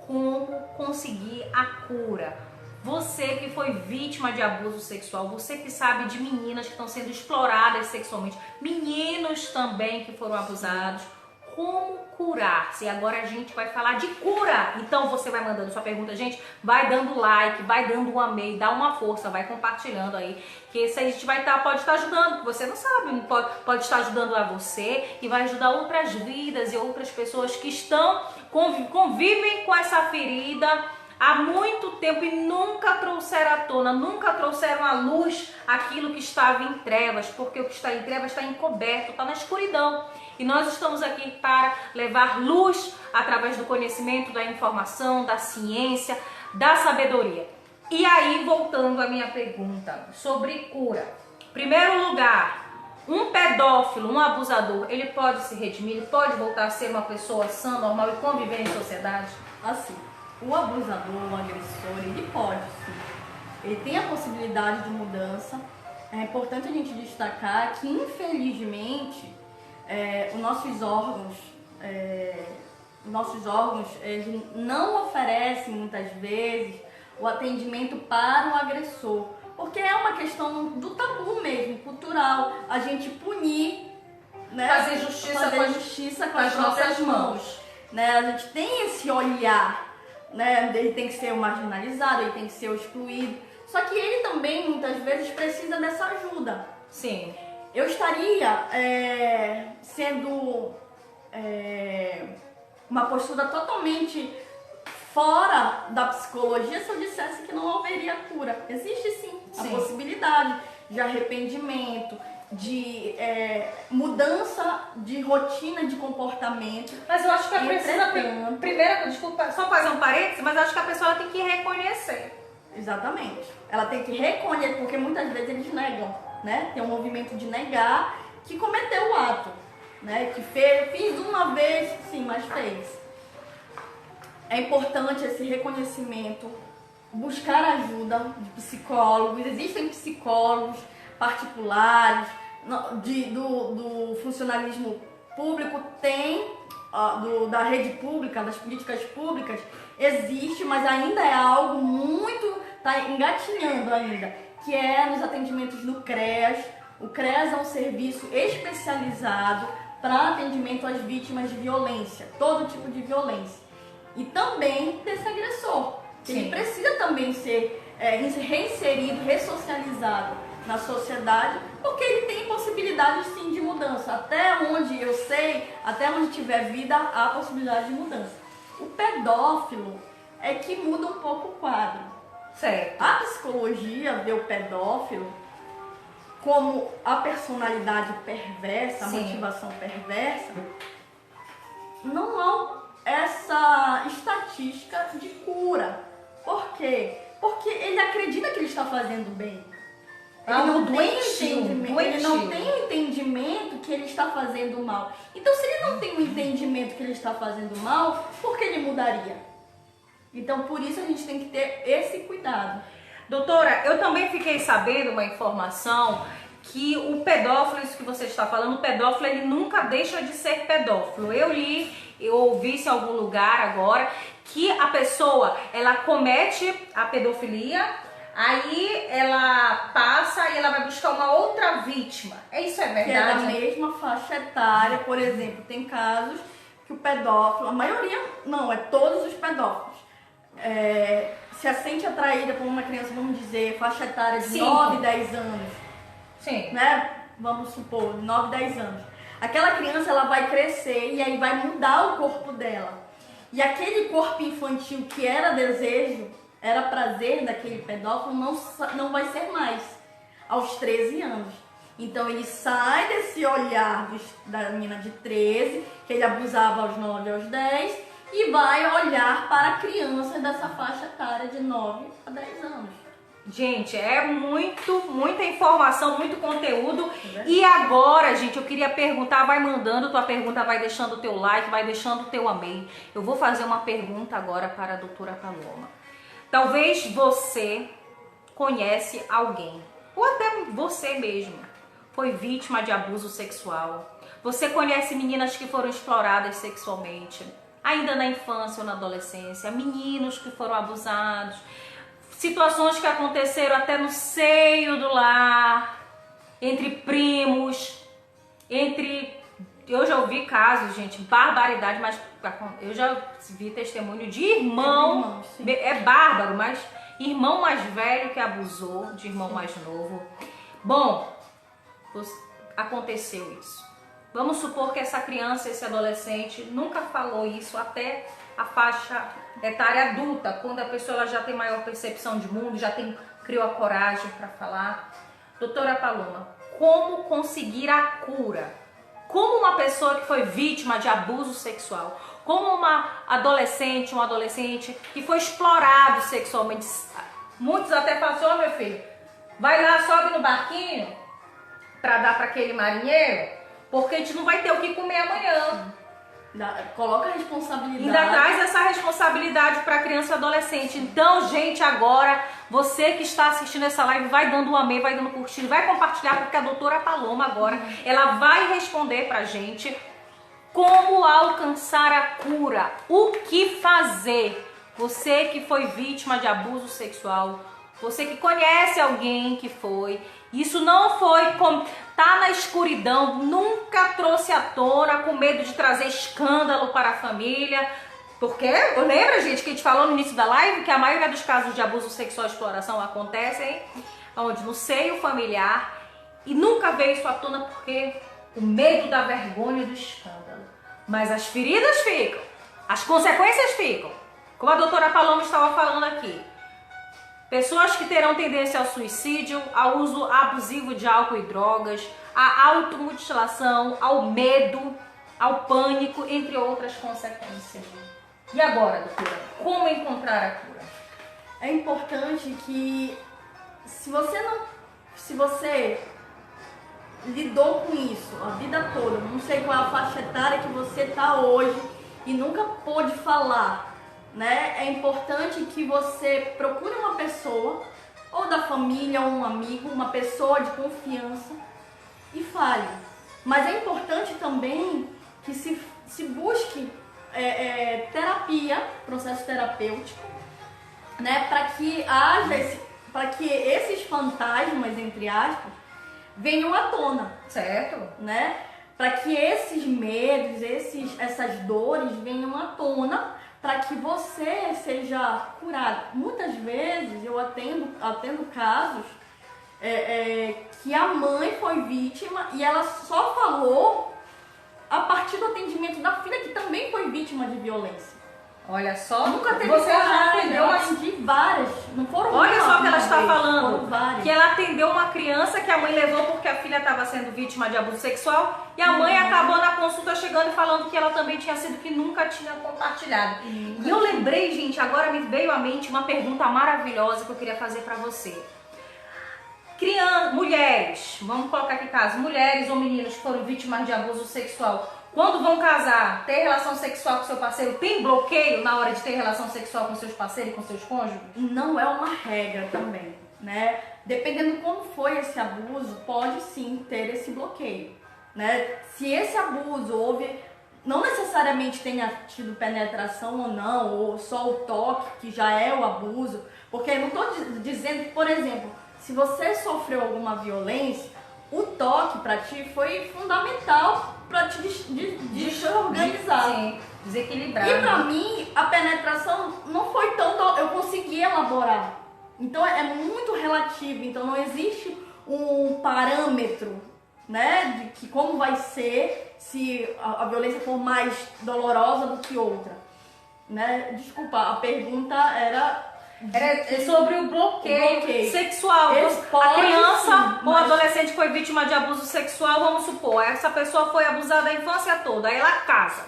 como conseguir a cura. Você que foi vítima de abuso sexual, você que sabe de meninas que estão sendo exploradas sexualmente, meninos também que foram abusados, como curar-se? E agora a gente vai falar de cura. Então você vai mandando sua pergunta, gente, vai dando like, vai dando um amei, dá uma força, vai compartilhando aí, que isso aí a gente pode estar ajudando, você não sabe, pode estar ajudando a você e vai ajudar outras vidas e outras pessoas que convivem com essa ferida há muito tempo e nunca trouxeram à tona, nunca trouxeram à luz aquilo que estava em trevas, porque o que está em trevas está encoberto, está na escuridão. E nós estamos aqui para levar luz através do conhecimento, da informação, da ciência, da sabedoria. E aí, voltando à minha pergunta sobre cura. Primeiro lugar, um pedófilo, um abusador, ele pode se redimir, ele pode voltar a ser uma pessoa sã, normal e conviver em sociedade? Assim, o abusador, o agressor, ele pode sim. Ele tem a possibilidade de mudança. É importante a gente destacar que, infelizmente, os nossos órgãos eles não oferecem muitas vezes o atendimento para o agressor, porque é uma questão do tabu mesmo, cultural, a gente punir, né? Fazer justiça com as nossas mãos, né? A gente tem esse olhar, né? Ele tem que ser o marginalizado, ele tem que ser o excluído, só que ele também muitas vezes precisa dessa ajuda. Sim. Eu estaria sendo uma postura totalmente fora da psicologia se eu dissesse que não haveria cura. Existe sim a possibilidade de arrependimento, de mudança de rotina de comportamento. Mas eu acho que a precisa primeiro, desculpa, só fazer um parênteses, mas eu acho que a pessoa tem que reconhecer. Exatamente. Ela tem que reconhecer, porque muitas vezes eles negam. Né? Tem um movimento de negar que cometeu o ato, né? Que fiz uma vez, sim, mas fez. É importante esse reconhecimento, buscar ajuda de psicólogos. Existem psicólogos particulares, do funcionalismo público, tem da rede pública, das políticas públicas, existe, mas ainda é algo muito, está engatinhando ainda, que é nos atendimentos no CREAS. O CREAS é um serviço especializado para atendimento às vítimas de violência, todo tipo de violência. E também desse agressor. Ele precisa também ser reinserido, ressocializado na sociedade, porque ele tem possibilidade sim de mudança. Até onde eu sei, até onde tiver vida, há possibilidade de mudança. O pedófilo é que muda um pouco o quadro. Certo. A psicologia vê o pedófilo como a personalidade perversa, a motivação perversa. Não há essa estatística de cura. Por quê? Porque ele acredita que ele está fazendo bem. Ele não tem o entendimento que ele está fazendo mal. Então, se ele não tem o entendimento que ele está fazendo mal, por que ele mudaria? Então, por isso a gente tem que ter esse cuidado. Doutora, eu também fiquei sabendo uma informação que o pedófilo, isso que você está falando, o pedófilo ele nunca deixa de ser pedófilo. Eu ouvi isso em algum lugar agora, que a pessoa, ela comete a pedofilia, aí ela passa e ela vai buscar uma outra vítima. Isso é verdade? Que é da mesma faixa etária, por exemplo, tem casos que o pedófilo, a maioria, não, é todos os pedófilos, se sente atraída por uma criança, vamos dizer, faixa etária de 9, 10 anos. Sim. Né? Vamos supor, 9, 10 anos. Aquela criança, ela vai crescer e aí vai mudar o corpo dela. E aquele corpo infantil que era desejo, era prazer daquele pedófilo, não vai ser mais aos 13 anos. Então ele sai desse olhar da menina de 13, que ele abusava aos 9, aos 10, e vai olhar para crianças dessa faixa etária de 9 a 10 anos. Gente, é muita informação, muito conteúdo. E agora, gente, eu queria perguntar, vai mandando tua pergunta, vai deixando o teu like, vai deixando o teu amei. Eu vou fazer uma pergunta agora para a doutora Paloma. Talvez você conhece alguém, ou até você mesmo, foi vítima de abuso sexual. Você conhece meninas que foram exploradas sexualmente. ainda na infância ou na adolescência, meninos que foram abusados, situações que aconteceram até no seio do lar, entre primos, eu já ouvi casos, gente, barbaridade, mas eu já vi testemunho de irmão, é bárbaro, mas irmão mais velho que abusou de irmão mais novo. Bom, aconteceu isso. Vamos supor que essa criança, esse adolescente nunca falou isso até a faixa etária adulta, quando a pessoa ela já tem maior percepção de mundo, criou a coragem para falar. Doutora Paloma, como conseguir a cura? Como uma pessoa que foi vítima de abuso sexual, como uma adolescente, um adolescente que foi explorado sexualmente, muitos até falam assim, ó meu filho, vai lá, sobe no barquinho para dar para aquele marinheiro, porque a gente não vai ter o que comer amanhã. Coloca a responsabilidade. Ainda traz essa responsabilidade para criança e adolescente. Então, gente, agora, você que está assistindo essa live, vai dando um amém, vai dando curtir, vai compartilhar, porque a doutora Paloma agora, ela vai responder pra gente como alcançar a cura, o que fazer. Você que foi vítima de abuso sexual, você que conhece alguém que foi, isso não foi, tá na escuridão, nunca trouxe à tona com medo de trazer escândalo para a família, porque lembra, gente, que a gente falou no início da live que a maioria dos casos de abuso sexual e exploração acontecem onde no seio familiar, e nunca veio isso à tona porque o medo da vergonha e do escândalo. Mas as feridas ficam, as consequências ficam, como a doutora Paloma estava falando aqui. Pessoas que terão tendência ao suicídio, ao uso abusivo de álcool e drogas, à automutilação, ao medo, ao pânico, entre outras consequências. E agora, doutora, como encontrar a cura? É importante que se você lidou com isso a vida toda, não sei qual é a faixa etária que você está hoje e nunca pôde falar, né? É importante que você procure uma pessoa, ou da família, ou um amigo, uma pessoa de confiança e fale. Mas é importante também que se busque terapia, processo terapêutico, né? Para que esses fantasmas, entre aspas, venham à tona, certo? Né? Para que esses medos, essas dores venham à tona, para que você seja curado. Muitas vezes eu atendo casos que a mãe foi vítima e ela só falou a partir do atendimento da filha, que também foi vítima de violência. Olha só, nunca teve você já atendeu eu atendi várias, não foram Olha só o que ela está vez, falando, que ela atendeu uma criança que a mãe levou porque a filha estava sendo vítima de abuso sexual e a mãe acabou na consulta chegando e falando que ela também tinha sido, que nunca tinha compartilhado. E eu lembrei, gente, agora me veio à mente uma pergunta maravilhosa que eu queria fazer para você. Mulheres, vamos colocar aqui caso, mulheres ou meninos que foram vítimas de abuso sexual, quando vão casar, ter relação sexual com seu parceiro, tem bloqueio na hora de ter relação sexual com seus parceiros e com seus cônjuges? Não é uma regra também, né? Dependendo de como foi esse abuso, pode sim ter esse bloqueio, né? Se esse abuso houve, não necessariamente tenha tido penetração ou não, ou só o toque, que já é o abuso, porque eu não estou dizendo que, por exemplo, se você sofreu alguma violência, o toque para ti foi fundamental para te desorganizar. Sim, desequilibrar. E para mim, a penetração não foi tão... Eu consegui elaborar. Então é muito relativo. Então não existe um parâmetro, né, de que como vai ser se a violência for mais dolorosa do que outra, né? Desculpa, a pergunta era sobre o bloqueio sexual. A criança ou adolescente foi vítima de abuso sexual, vamos supor, essa pessoa foi abusada a infância toda, aí ela casa,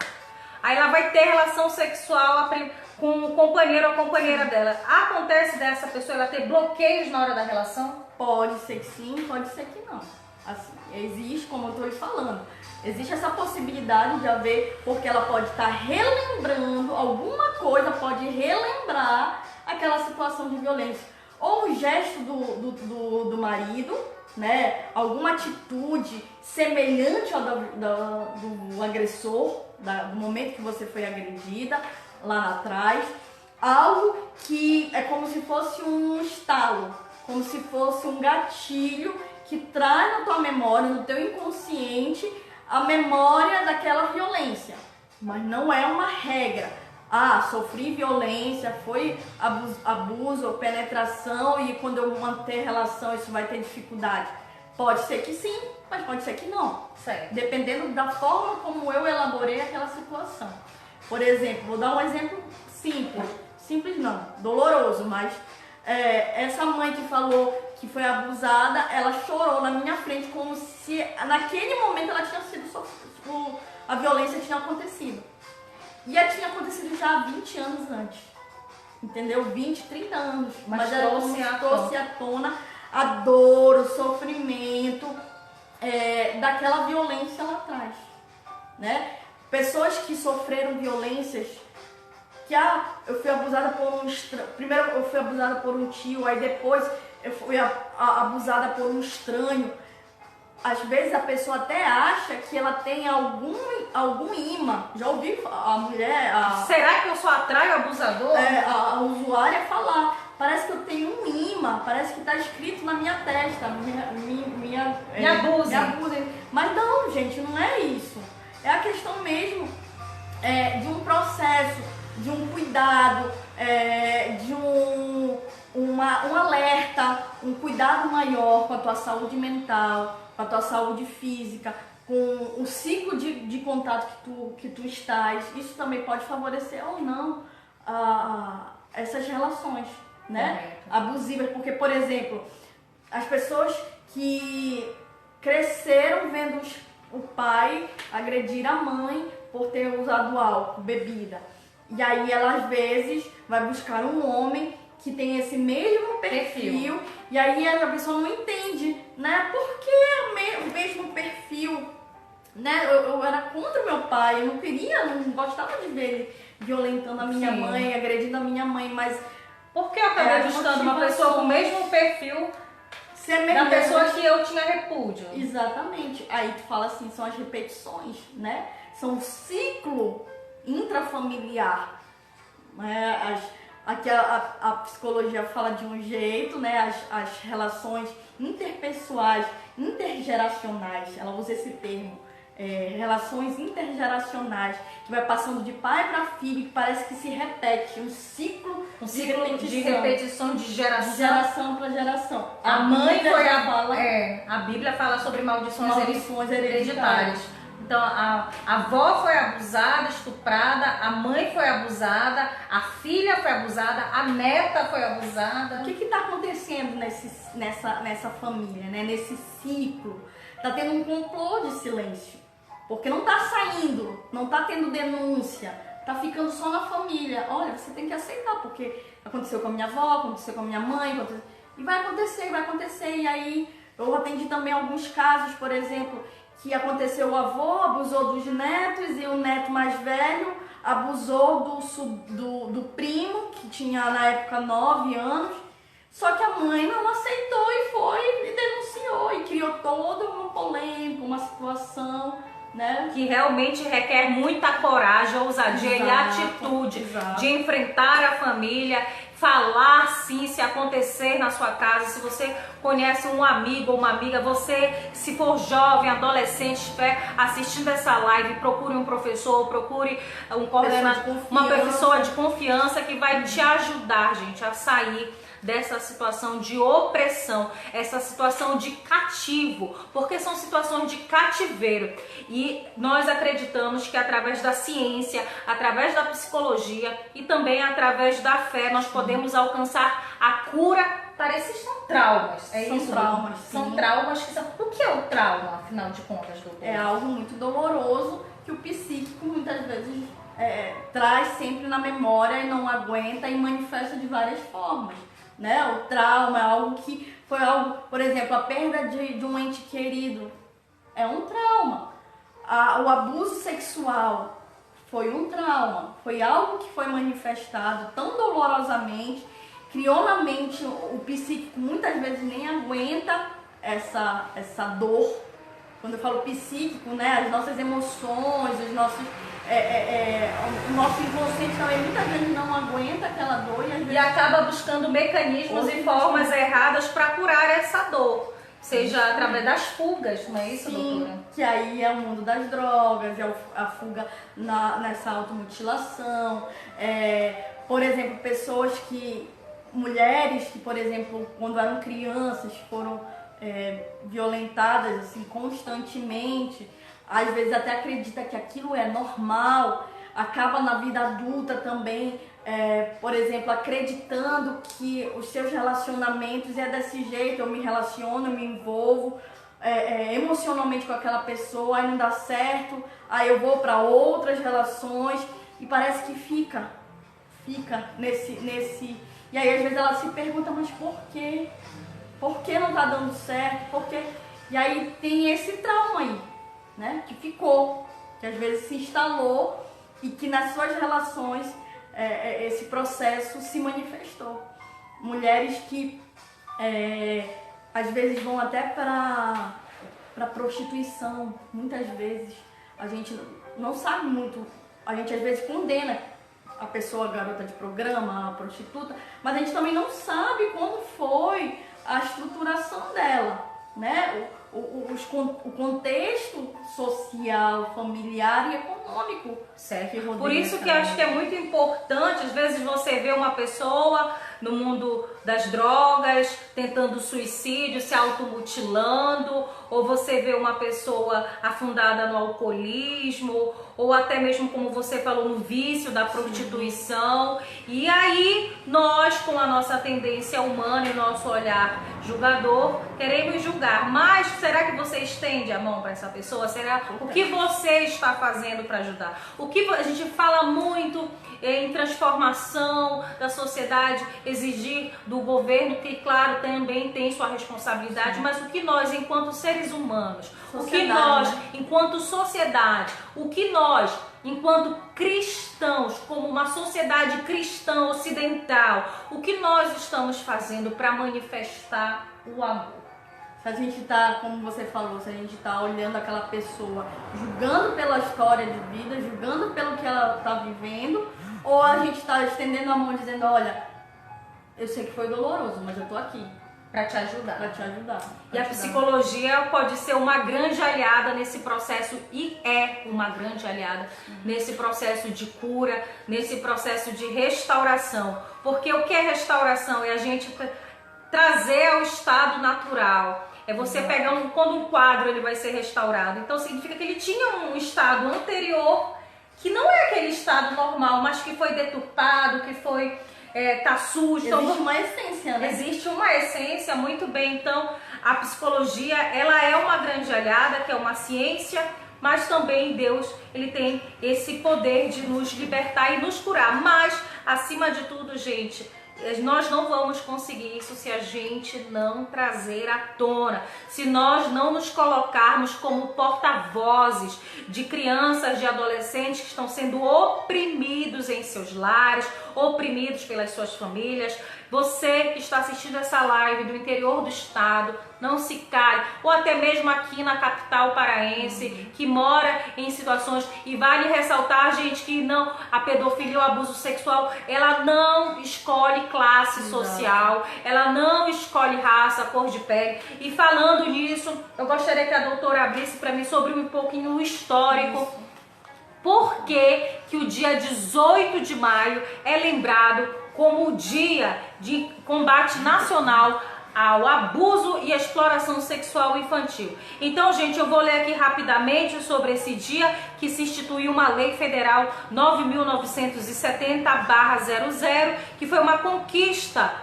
aí ela vai ter relação sexual com o companheiro ou a companheira dela. Acontece dessa pessoa ela ter bloqueios na hora da relação? Pode ser que sim, pode ser que não. Assim, existe, como eu estou lhe falando, existe essa possibilidade de haver, porque ela pode estar relembrando alguma coisa, pode relembrar aquela situação de violência. Ou o gesto do marido, né? Alguma atitude semelhante ao do agressor, do momento que você foi agredida lá atrás, algo que é como se fosse um estalo, como se fosse um gatilho que traz na tua memória, no teu inconsciente, a memória daquela violência. Mas não é uma regra. Ah, sofri violência, foi abuso ou penetração e quando eu manter relação isso vai ter dificuldade. Pode ser que sim, mas pode ser que não. Certo. Dependendo da forma como eu elaborei aquela situação. Por exemplo, vou dar um exemplo simples. Simples não, doloroso, mas essa mãe que falou que foi abusada, ela chorou na minha frente como se naquele momento ela tinha sido a violência tinha acontecido. E ela tinha acontecido já há 20 anos antes. Entendeu? 20, 30 anos. Mas ela trouxe à tona a dor, o sofrimento daquela violência lá atrás. Né? Pessoas que sofreram violências, que eu fui abusada por um estranho. Primeiro eu fui abusada por um tio, aí depois eu fui abusada por um estranho. Às vezes a pessoa até acha que ela tem algum imã. Já ouvi a mulher... Será que eu só atraio abusador? A usuária falar. Parece que eu tenho um imã, parece que está escrito na minha testa. Me abusem. Me abusem. Mas não, gente, não é isso. É a questão mesmo de um processo, de um cuidado, de um alerta, um cuidado maior com a tua saúde mental, com a tua saúde física, com o ciclo de contato que tu estás. Isso também pode favorecer ou não essas relações, né? Abusivas. Porque, por exemplo, as pessoas que cresceram vendo o pai agredir a mãe por ter usado álcool, bebida. E aí ela às vezes vai buscar um homem que tem esse mesmo perfil. E aí a pessoa não entende, né? Por que o mesmo perfil? Né? Eu era contra o meu pai, eu não gostava de ver ele violentando a minha mãe, agredindo a minha mãe, mas... Por que eu acabei buscando uma pessoa com o mesmo perfil da pessoa que eu tinha repúdio? Exatamente. Aí tu fala assim, são as repetições, né? São o ciclo intrafamiliar. Aqui a psicologia fala de um jeito, né? As relações interpessoais, intergeracionais, ela usa esse termo. Relações intergeracionais, que vai passando de pai para filho, que parece que se repete, um ciclo de repetição de geração. De geração para geração. A mãe foi a Bíblia fala sobre maldições hereditárias. Então, a avó foi abusada, estuprada, a mãe foi abusada, a filha foi abusada, a neta foi abusada. O que está acontecendo nessa família, né? Nesse ciclo? Está tendo um complô de silêncio. Porque não está saindo, não está tendo denúncia, está ficando só na família. Olha, você tem que aceitar, porque aconteceu com a minha avó, aconteceu com a minha mãe, e vai acontecer. E aí eu atendi também alguns casos, por exemplo, que aconteceu o avô abusou dos netos e o neto mais velho abusou do primo, que tinha na época 9 anos, só que a mãe não aceitou e foi e denunciou e criou toda uma polêmica, uma situação, né? Que realmente requer muita coragem, ousadia e atitude de enfrentar a família, falar sim se acontecer na sua casa. Se você conhece um amigo ou uma amiga, você, se for jovem, adolescente, estiver assistindo essa live, procure um professor, procure um coordenador, uma pessoa de confiança que vai te ajudar, gente, a sair dessa situação de opressão, essa situação de cativo, porque são situações de cativeiro. E nós acreditamos que através da ciência, através da psicologia e também através da fé, nós podemos alcançar a cura para esses traumas. São traumas. São traumas que são... O que é o trauma, afinal de contas, doutor? É algo muito doloroso que o psíquico muitas vezes traz sempre na memória e não aguenta e manifesta de várias formas. Né? O trauma é algo que foi algo, por exemplo, a perda de um ente querido é um trauma. O abuso sexual foi um trauma, foi algo que foi manifestado tão dolorosamente, criou na mente, o psíquico muitas vezes nem aguenta essa dor, quando eu falo psíquico, né, as nossas emoções, os nossos, o nosso inconsciente também muitas vezes não aguenta aquela dor e às vezes acaba buscando mecanismos e formas erradas para curar essa dor, seja através das fugas, não é isso, doutora? Que aí é o mundo das drogas, é a fuga nessa automutilação, por exemplo, mulheres que, por exemplo, quando eram crianças foram violentadas assim constantemente, às vezes até acredita que aquilo é normal, acaba na vida adulta também, por exemplo, acreditando que os seus relacionamentos é desse jeito, eu me relaciono, eu me envolvo emocionalmente com aquela pessoa, aí não dá certo, aí eu vou para outras relações e parece que fica nesse... E aí às vezes ela se pergunta, mas por quê? Por que não tá dando certo? Por quê? E aí tem esse trauma aí, né? Que ficou, que às vezes se instalou e que nas suas relações esse processo se manifestou. Mulheres que às vezes vão até para prostituição, muitas vezes a gente não sabe muito, a gente às vezes condena a pessoa, a garota de programa, a prostituta, mas a gente também não sabe como foi a estruturação dela, né? O contexto social, familiar e econômico. Certo. Por isso que acho que é muito importante, às vezes você vê uma pessoa no mundo das drogas, tentando suicídio, se automutilando, ou você vê uma pessoa afundada no alcoolismo, ou até mesmo, como você falou, no vício da prostituição. E aí nós, com a nossa tendência humana e nosso olhar julgador, queremos julgar. Mas será que você estende a mão para essa pessoa? Será o que você está fazendo para ajudar? O que a gente fala muito em transformação da sociedade, exigir do governo, que claro também tem sua responsabilidade, mas o que nós, enquanto seres humanos, o que nós, enquanto sociedade, o que nós, enquanto cristãos, como uma sociedade cristã ocidental, o que nós estamos fazendo para manifestar o amor? Se a gente está, como você falou, se a gente está olhando aquela pessoa, julgando pela história de vida, julgando pelo que ela está vivendo, ou a gente está estendendo a mão dizendo, olha, eu sei que foi doloroso, mas eu tô aqui para te ajudar. Para te ajudar. E a psicologia pode ser uma grande aliada nesse processo, e é uma grande aliada nesse processo de cura, nesse processo de restauração. Porque o que é restauração? É a gente trazer ao estado natural. É você pegar quando um quadro ele vai ser restaurado. Então significa que ele tinha um estado anterior que não é aquele estado normal, mas que foi deturpado, que foi tá sujo. Existe uma essência, né? Existe uma essência, muito bem. Então a psicologia ela é uma grande aliada, que é uma ciência, mas também Deus ele tem esse poder de nos libertar e nos curar. Mas acima de tudo, gente, nós não vamos conseguir isso se a gente não trazer à tona, se nós não nos colocarmos como porta-vozes de crianças, de adolescentes que estão sendo oprimidos em seus lares, oprimidos pelas suas famílias. Você que está assistindo essa live do interior do estado, não se cale, ou até mesmo aqui na capital paraense, que mora em situações, e vale ressaltar, gente, que não, a pedofilia ou abuso sexual, ela não escolhe classe social, ela não escolhe raça, cor de pele. E falando nisso, eu gostaria que a doutora abrisse para mim sobre um pouquinho o histórico. Por que o dia 18 de maio é lembrado como o Dia de Combate Nacional ao Abuso e Exploração Sexual Infantil? Então, gente, eu vou ler aqui rapidamente sobre esse dia, que se instituiu uma lei federal 9.970/00, que foi uma conquista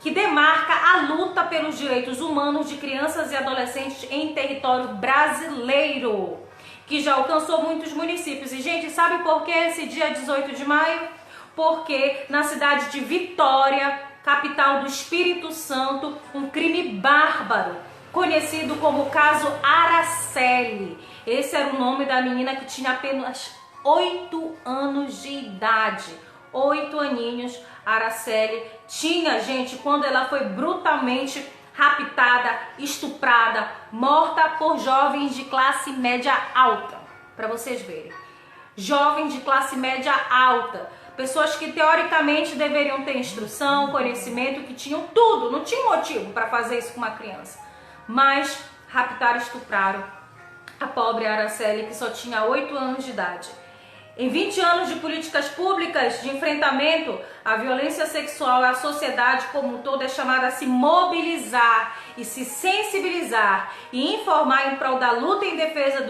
que demarca a luta pelos direitos humanos de crianças e adolescentes em território brasileiro, que já alcançou muitos municípios. E, gente, sabe por que esse dia 18 de maio? Porque na cidade de Vitória, capital do Espírito Santo, um crime bárbaro, conhecido como o caso Araceli. Esse era o nome da menina que tinha apenas 8 anos de idade. 8 aninhos, Araceli tinha, gente, quando ela foi brutalmente raptada, estuprada, morta por jovens de classe média alta, para vocês verem. Jovens de classe média alta, pessoas que teoricamente deveriam ter instrução, conhecimento, que tinham tudo, não tinha motivo para fazer isso com uma criança, mas raptaram e estupraram a pobre Araceli, que só tinha 8 anos de idade. Em 20 anos de políticas públicas de enfrentamento à violência sexual, a sociedade como um todo é chamada a se mobilizar e se sensibilizar e informar em prol da luta em defesa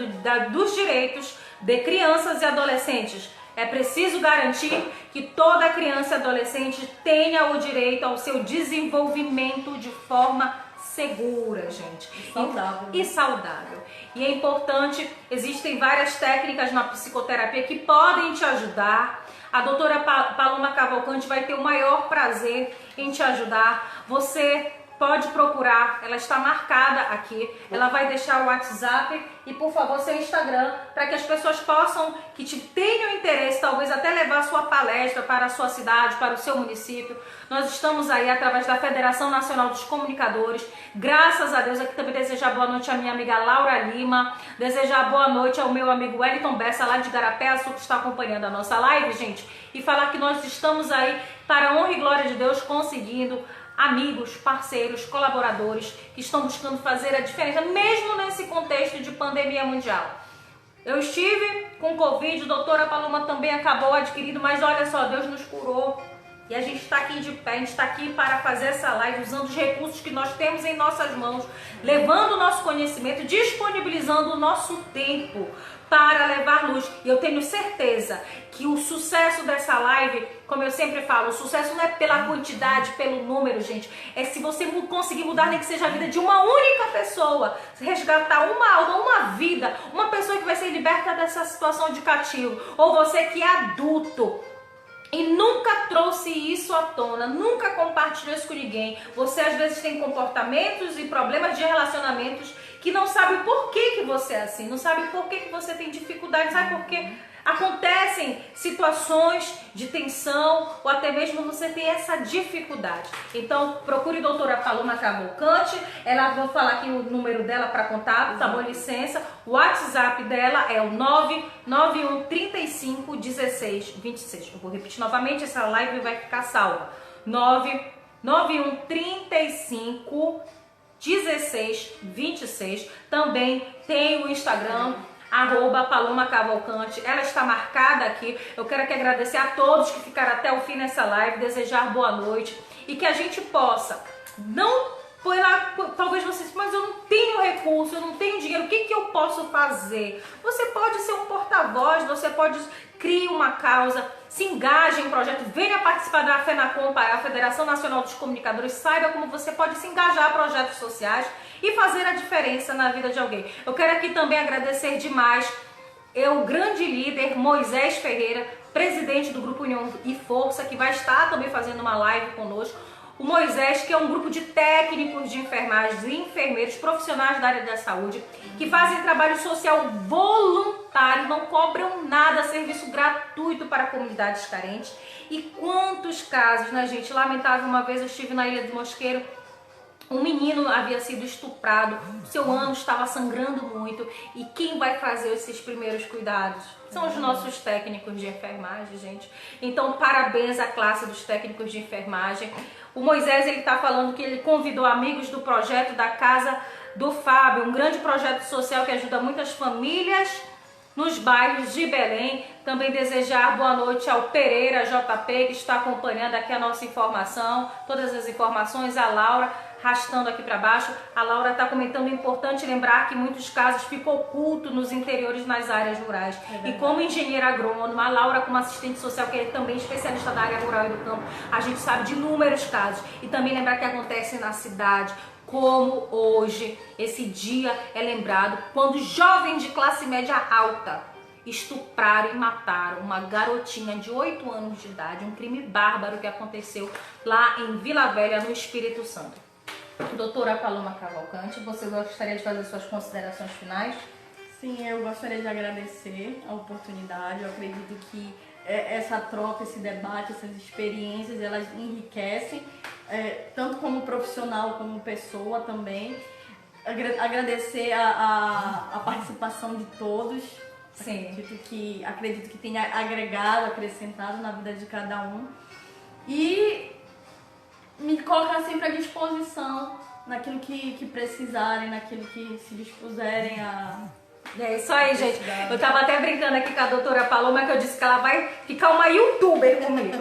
dos direitos de crianças e adolescentes. É preciso garantir que toda criança e adolescente tenha o direito ao seu desenvolvimento de forma segura, gente. Saudável. E saudável. E é importante, existem várias técnicas na psicoterapia que podem te ajudar. A doutora Paloma Cavalcante vai ter o maior prazer em te ajudar. Você pode procurar, ela está marcada aqui, ela vai deixar o WhatsApp e, por favor, seu Instagram, para que as pessoas possam, que tenham interesse, talvez até levar sua palestra para a sua cidade, para o seu município. Nós estamos aí através da Federação Nacional dos Comunicadores. Graças a Deus, aqui também desejar boa noite à minha amiga Laura Lima, desejar boa noite ao meu amigo Wellington Bessa, lá de Garapé Açu, que está acompanhando a nossa live, gente, e falar que nós estamos aí, para a honra e glória de Deus, conseguindo amigos, parceiros, colaboradores que estão buscando fazer a diferença, mesmo nesse contexto de pandemia mundial. Eu estive com Covid, a doutora Paloma também acabou adquirindo, mas olha só, Deus nos curou. E a gente está aqui de pé, a gente está aqui para fazer essa live usando os recursos que nós temos em nossas mãos, levando o nosso conhecimento, disponibilizando o nosso tempo para levar luz. E eu tenho certeza que o sucesso dessa live, como eu sempre falo, o sucesso não é pela quantidade, pelo número, gente. É se você conseguir mudar, nem que seja a vida de uma única pessoa, resgatar uma alma, uma vida, uma pessoa que vai ser liberta dessa situação de cativo. Ou você que é adulto e nunca trouxe isso à tona, nunca compartilhou isso com ninguém. Você às vezes tem comportamentos e problemas de relacionamentos que não sabe por que você é assim, não sabe por que você tem dificuldade, sabe por quê? Acontecem situações de tensão ou até mesmo você tem essa dificuldade. Então procure a doutora Paloma Cavalcante, ela vai falar aqui o número dela para contato, tá bom? Licença. O WhatsApp dela é o 991 35 16 26. Eu vou repetir novamente, essa live vai ficar salva. 991 35 16 26. Também tem o Instagram @Paloma Cavalcante, ela está marcada aqui. Eu quero aqui agradecer a todos que ficaram até o fim nessa live, desejar boa noite e que a gente possa, não põe lá, talvez vocês, mas eu não tenho recurso, eu não tenho dinheiro, o que eu posso fazer? Você pode ser um porta-voz, você pode criar uma causa, se engaje em projeto, venha participar da FENACOM, a Federação Nacional dos Comunicadores, saiba como você pode se engajar em projetos sociais e fazer a diferença na vida de alguém. Eu quero aqui também agradecer demais o grande líder Moisés Ferreira, presidente do Grupo União e Força, que vai estar também fazendo uma live conosco. O Moisés, que é um grupo de técnicos de enfermagem e enfermeiros profissionais da área da saúde, que fazem trabalho social voluntário, não cobram nada, serviço gratuito para comunidades carentes. E quantos casos, né, gente? Lamentável, uma vez eu estive na Ilha do Mosqueiro, um menino havia sido estuprado, o seu ânus estava sangrando muito, e quem vai fazer esses primeiros cuidados? São os nossos técnicos de enfermagem, gente. Então, parabéns à classe dos técnicos de enfermagem. O Moisés, ele está falando que ele convidou amigos do projeto da Casa do Fábio, um grande projeto social que ajuda muitas famílias nos bairros de Belém. Também desejar boa noite ao Pereira JP, que está acompanhando aqui a nossa informação, todas as informações, a Laura arrastando aqui para baixo. A Laura está comentando, é importante lembrar que em muitos casos fica oculto nos interiores, nas áreas rurais. E como engenheira agrônoma, a Laura como assistente social, que é também especialista da área rural e do campo, a gente sabe de inúmeros casos. E também lembrar que acontece na cidade, como hoje, esse dia é lembrado quando jovens de classe média alta estupraram e mataram uma garotinha de 8 anos de idade, um crime bárbaro que aconteceu lá em Vila Velha, no Espírito Santo. Doutora Paloma Cavalcante, você gostaria de fazer suas considerações finais? Sim, eu gostaria de agradecer a oportunidade. Eu acredito que essa troca, esse debate, essas experiências, elas enriquecem, tanto como profissional, como pessoa também. agradecer a participação de todos. Sim. Acredito que tenha agregado, acrescentado na vida de cada um. E me colocar sempre à disposição naquilo que precisarem, naquilo que se dispuserem a... É isso aí, gente. Eu tava até brincando aqui com a doutora Paloma, que eu disse que ela vai ficar uma youtuber comigo.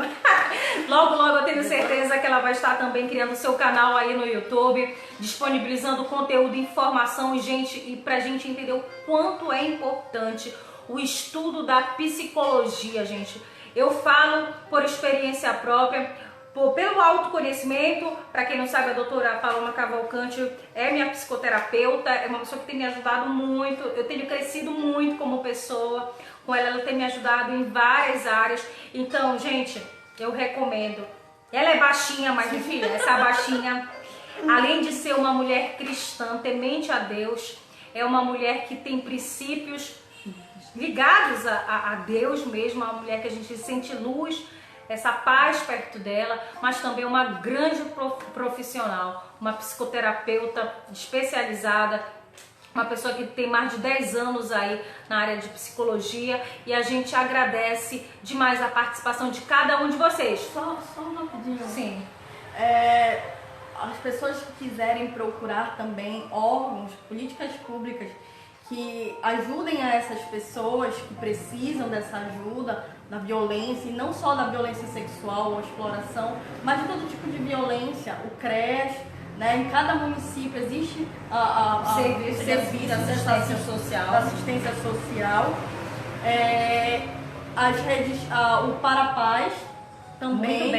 Logo, logo eu tenho certeza que ela vai estar também criando seu canal aí no YouTube, disponibilizando conteúdo, informação e pra gente entender o quanto é importante o estudo da psicologia, gente. Eu falo por experiência própria, pelo autoconhecimento. Para quem não sabe, a doutora Paloma Cavalcante é minha psicoterapeuta, é uma pessoa que tem me ajudado muito, eu tenho crescido muito como pessoa, com ela tem me ajudado em várias áreas. Então, gente, eu recomendo. Ela é baixinha, mas enfim, essa baixinha, além de ser uma mulher cristã, temente a Deus, é uma mulher que tem princípios ligados a Deus mesmo, uma mulher que a gente sente luz, essa paz perto dela, mas também uma grande profissional, uma psicoterapeuta especializada, uma pessoa que tem mais de 10 anos aí na área de psicologia, e a gente agradece demais a participação de cada um de vocês. Só rapidinho. Sim. As pessoas que quiserem procurar também órgãos, políticas públicas que ajudem a essas pessoas que precisam dessa ajuda, da violência, e não só da violência sexual ou exploração, mas de todo tipo de violência, o CREAS, né? Em cada município existe serviço de assistência social. As redes, o Parapaz também. Muito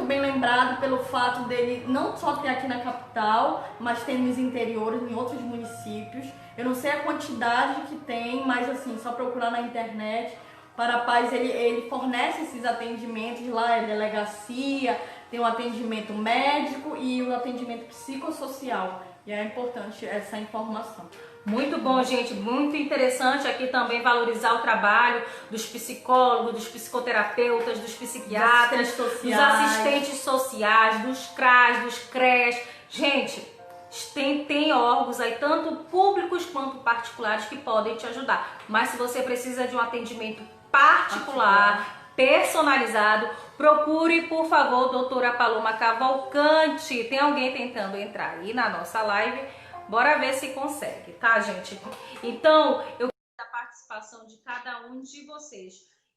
bem lembrado. Pelo fato dele não só ter aqui na capital, mas tem nos interiores, em outros municípios. Eu não sei a quantidade que tem, mas assim, só procurar na internet. Parapaz, ele fornece esses atendimentos lá, é delegacia, tem o atendimento médico e o atendimento psicossocial. E é importante essa informação. Muito bom, gente, muito interessante aqui também valorizar o trabalho dos psicólogos, dos psicoterapeutas, dos psiquiatras, dos assistentes sociais, dos CRAS, dos CREAS. Gente, tem órgãos aí, tanto públicos quanto particulares, que podem te ajudar. Mas se você precisa de um atendimento particular, personalizado, procure, por favor, doutora Paloma Cavalcante. Tem alguém tentando entrar aí na nossa live? Bora ver se consegue, tá, gente? Então, eu quero a participação de cada um de vocês.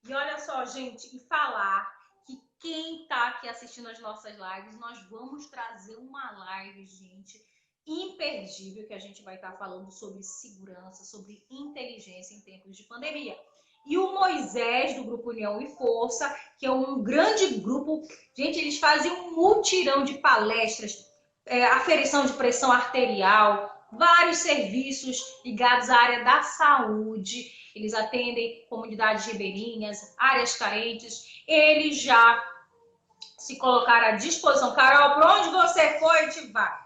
E olha só, gente, e falar que quem tá aqui assistindo as nossas lives, nós vamos trazer uma live, gente, imperdível, que a gente vai estar falando sobre segurança, sobre inteligência em tempos de pandemia. E o Moisés, do Grupo União e Força, que é um grande grupo, gente, eles fazem um mutirão de palestras, aferição de pressão arterial, vários serviços ligados à área da saúde. Eles atendem comunidades ribeirinhas, áreas carentes. Eles já se colocaram à disposição. Carol, para onde você for, a gente vai.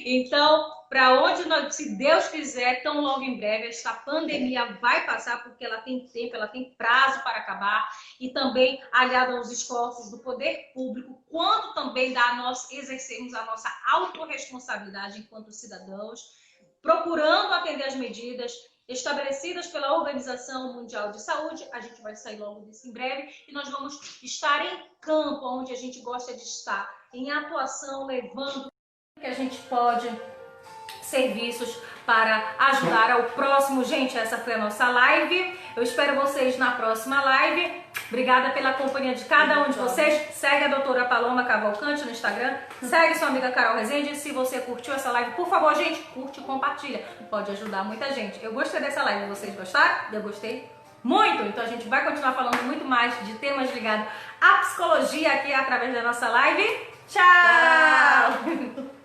Então, para onde nós, se Deus quiser, tão logo em breve, esta pandemia vai passar, porque ela tem tempo, ela tem prazo para acabar, e também aliado aos esforços do poder público, quanto também nós exercemos a nossa autorresponsabilidade enquanto cidadãos, procurando atender as medidas estabelecidas pela Organização Mundial de Saúde. A gente vai sair logo disso em breve, e nós vamos estar em campo, onde a gente gosta de estar, em atuação, levando que a gente pode, serviços para ajudar ao próximo. Gente, essa foi a nossa live. Eu espero vocês na próxima live. Obrigada pela companhia de cada um de vocês. Segue a doutora Paloma Cavalcante no Instagram. Segue sua amiga Carol Rezende. Se você curtiu essa live, por favor, gente, curte e compartilha. Pode ajudar muita gente. Eu gostei dessa live. Vocês gostaram? Eu gostei muito. Então a gente vai continuar falando muito mais de temas ligados à psicologia aqui através da nossa live. Tchau!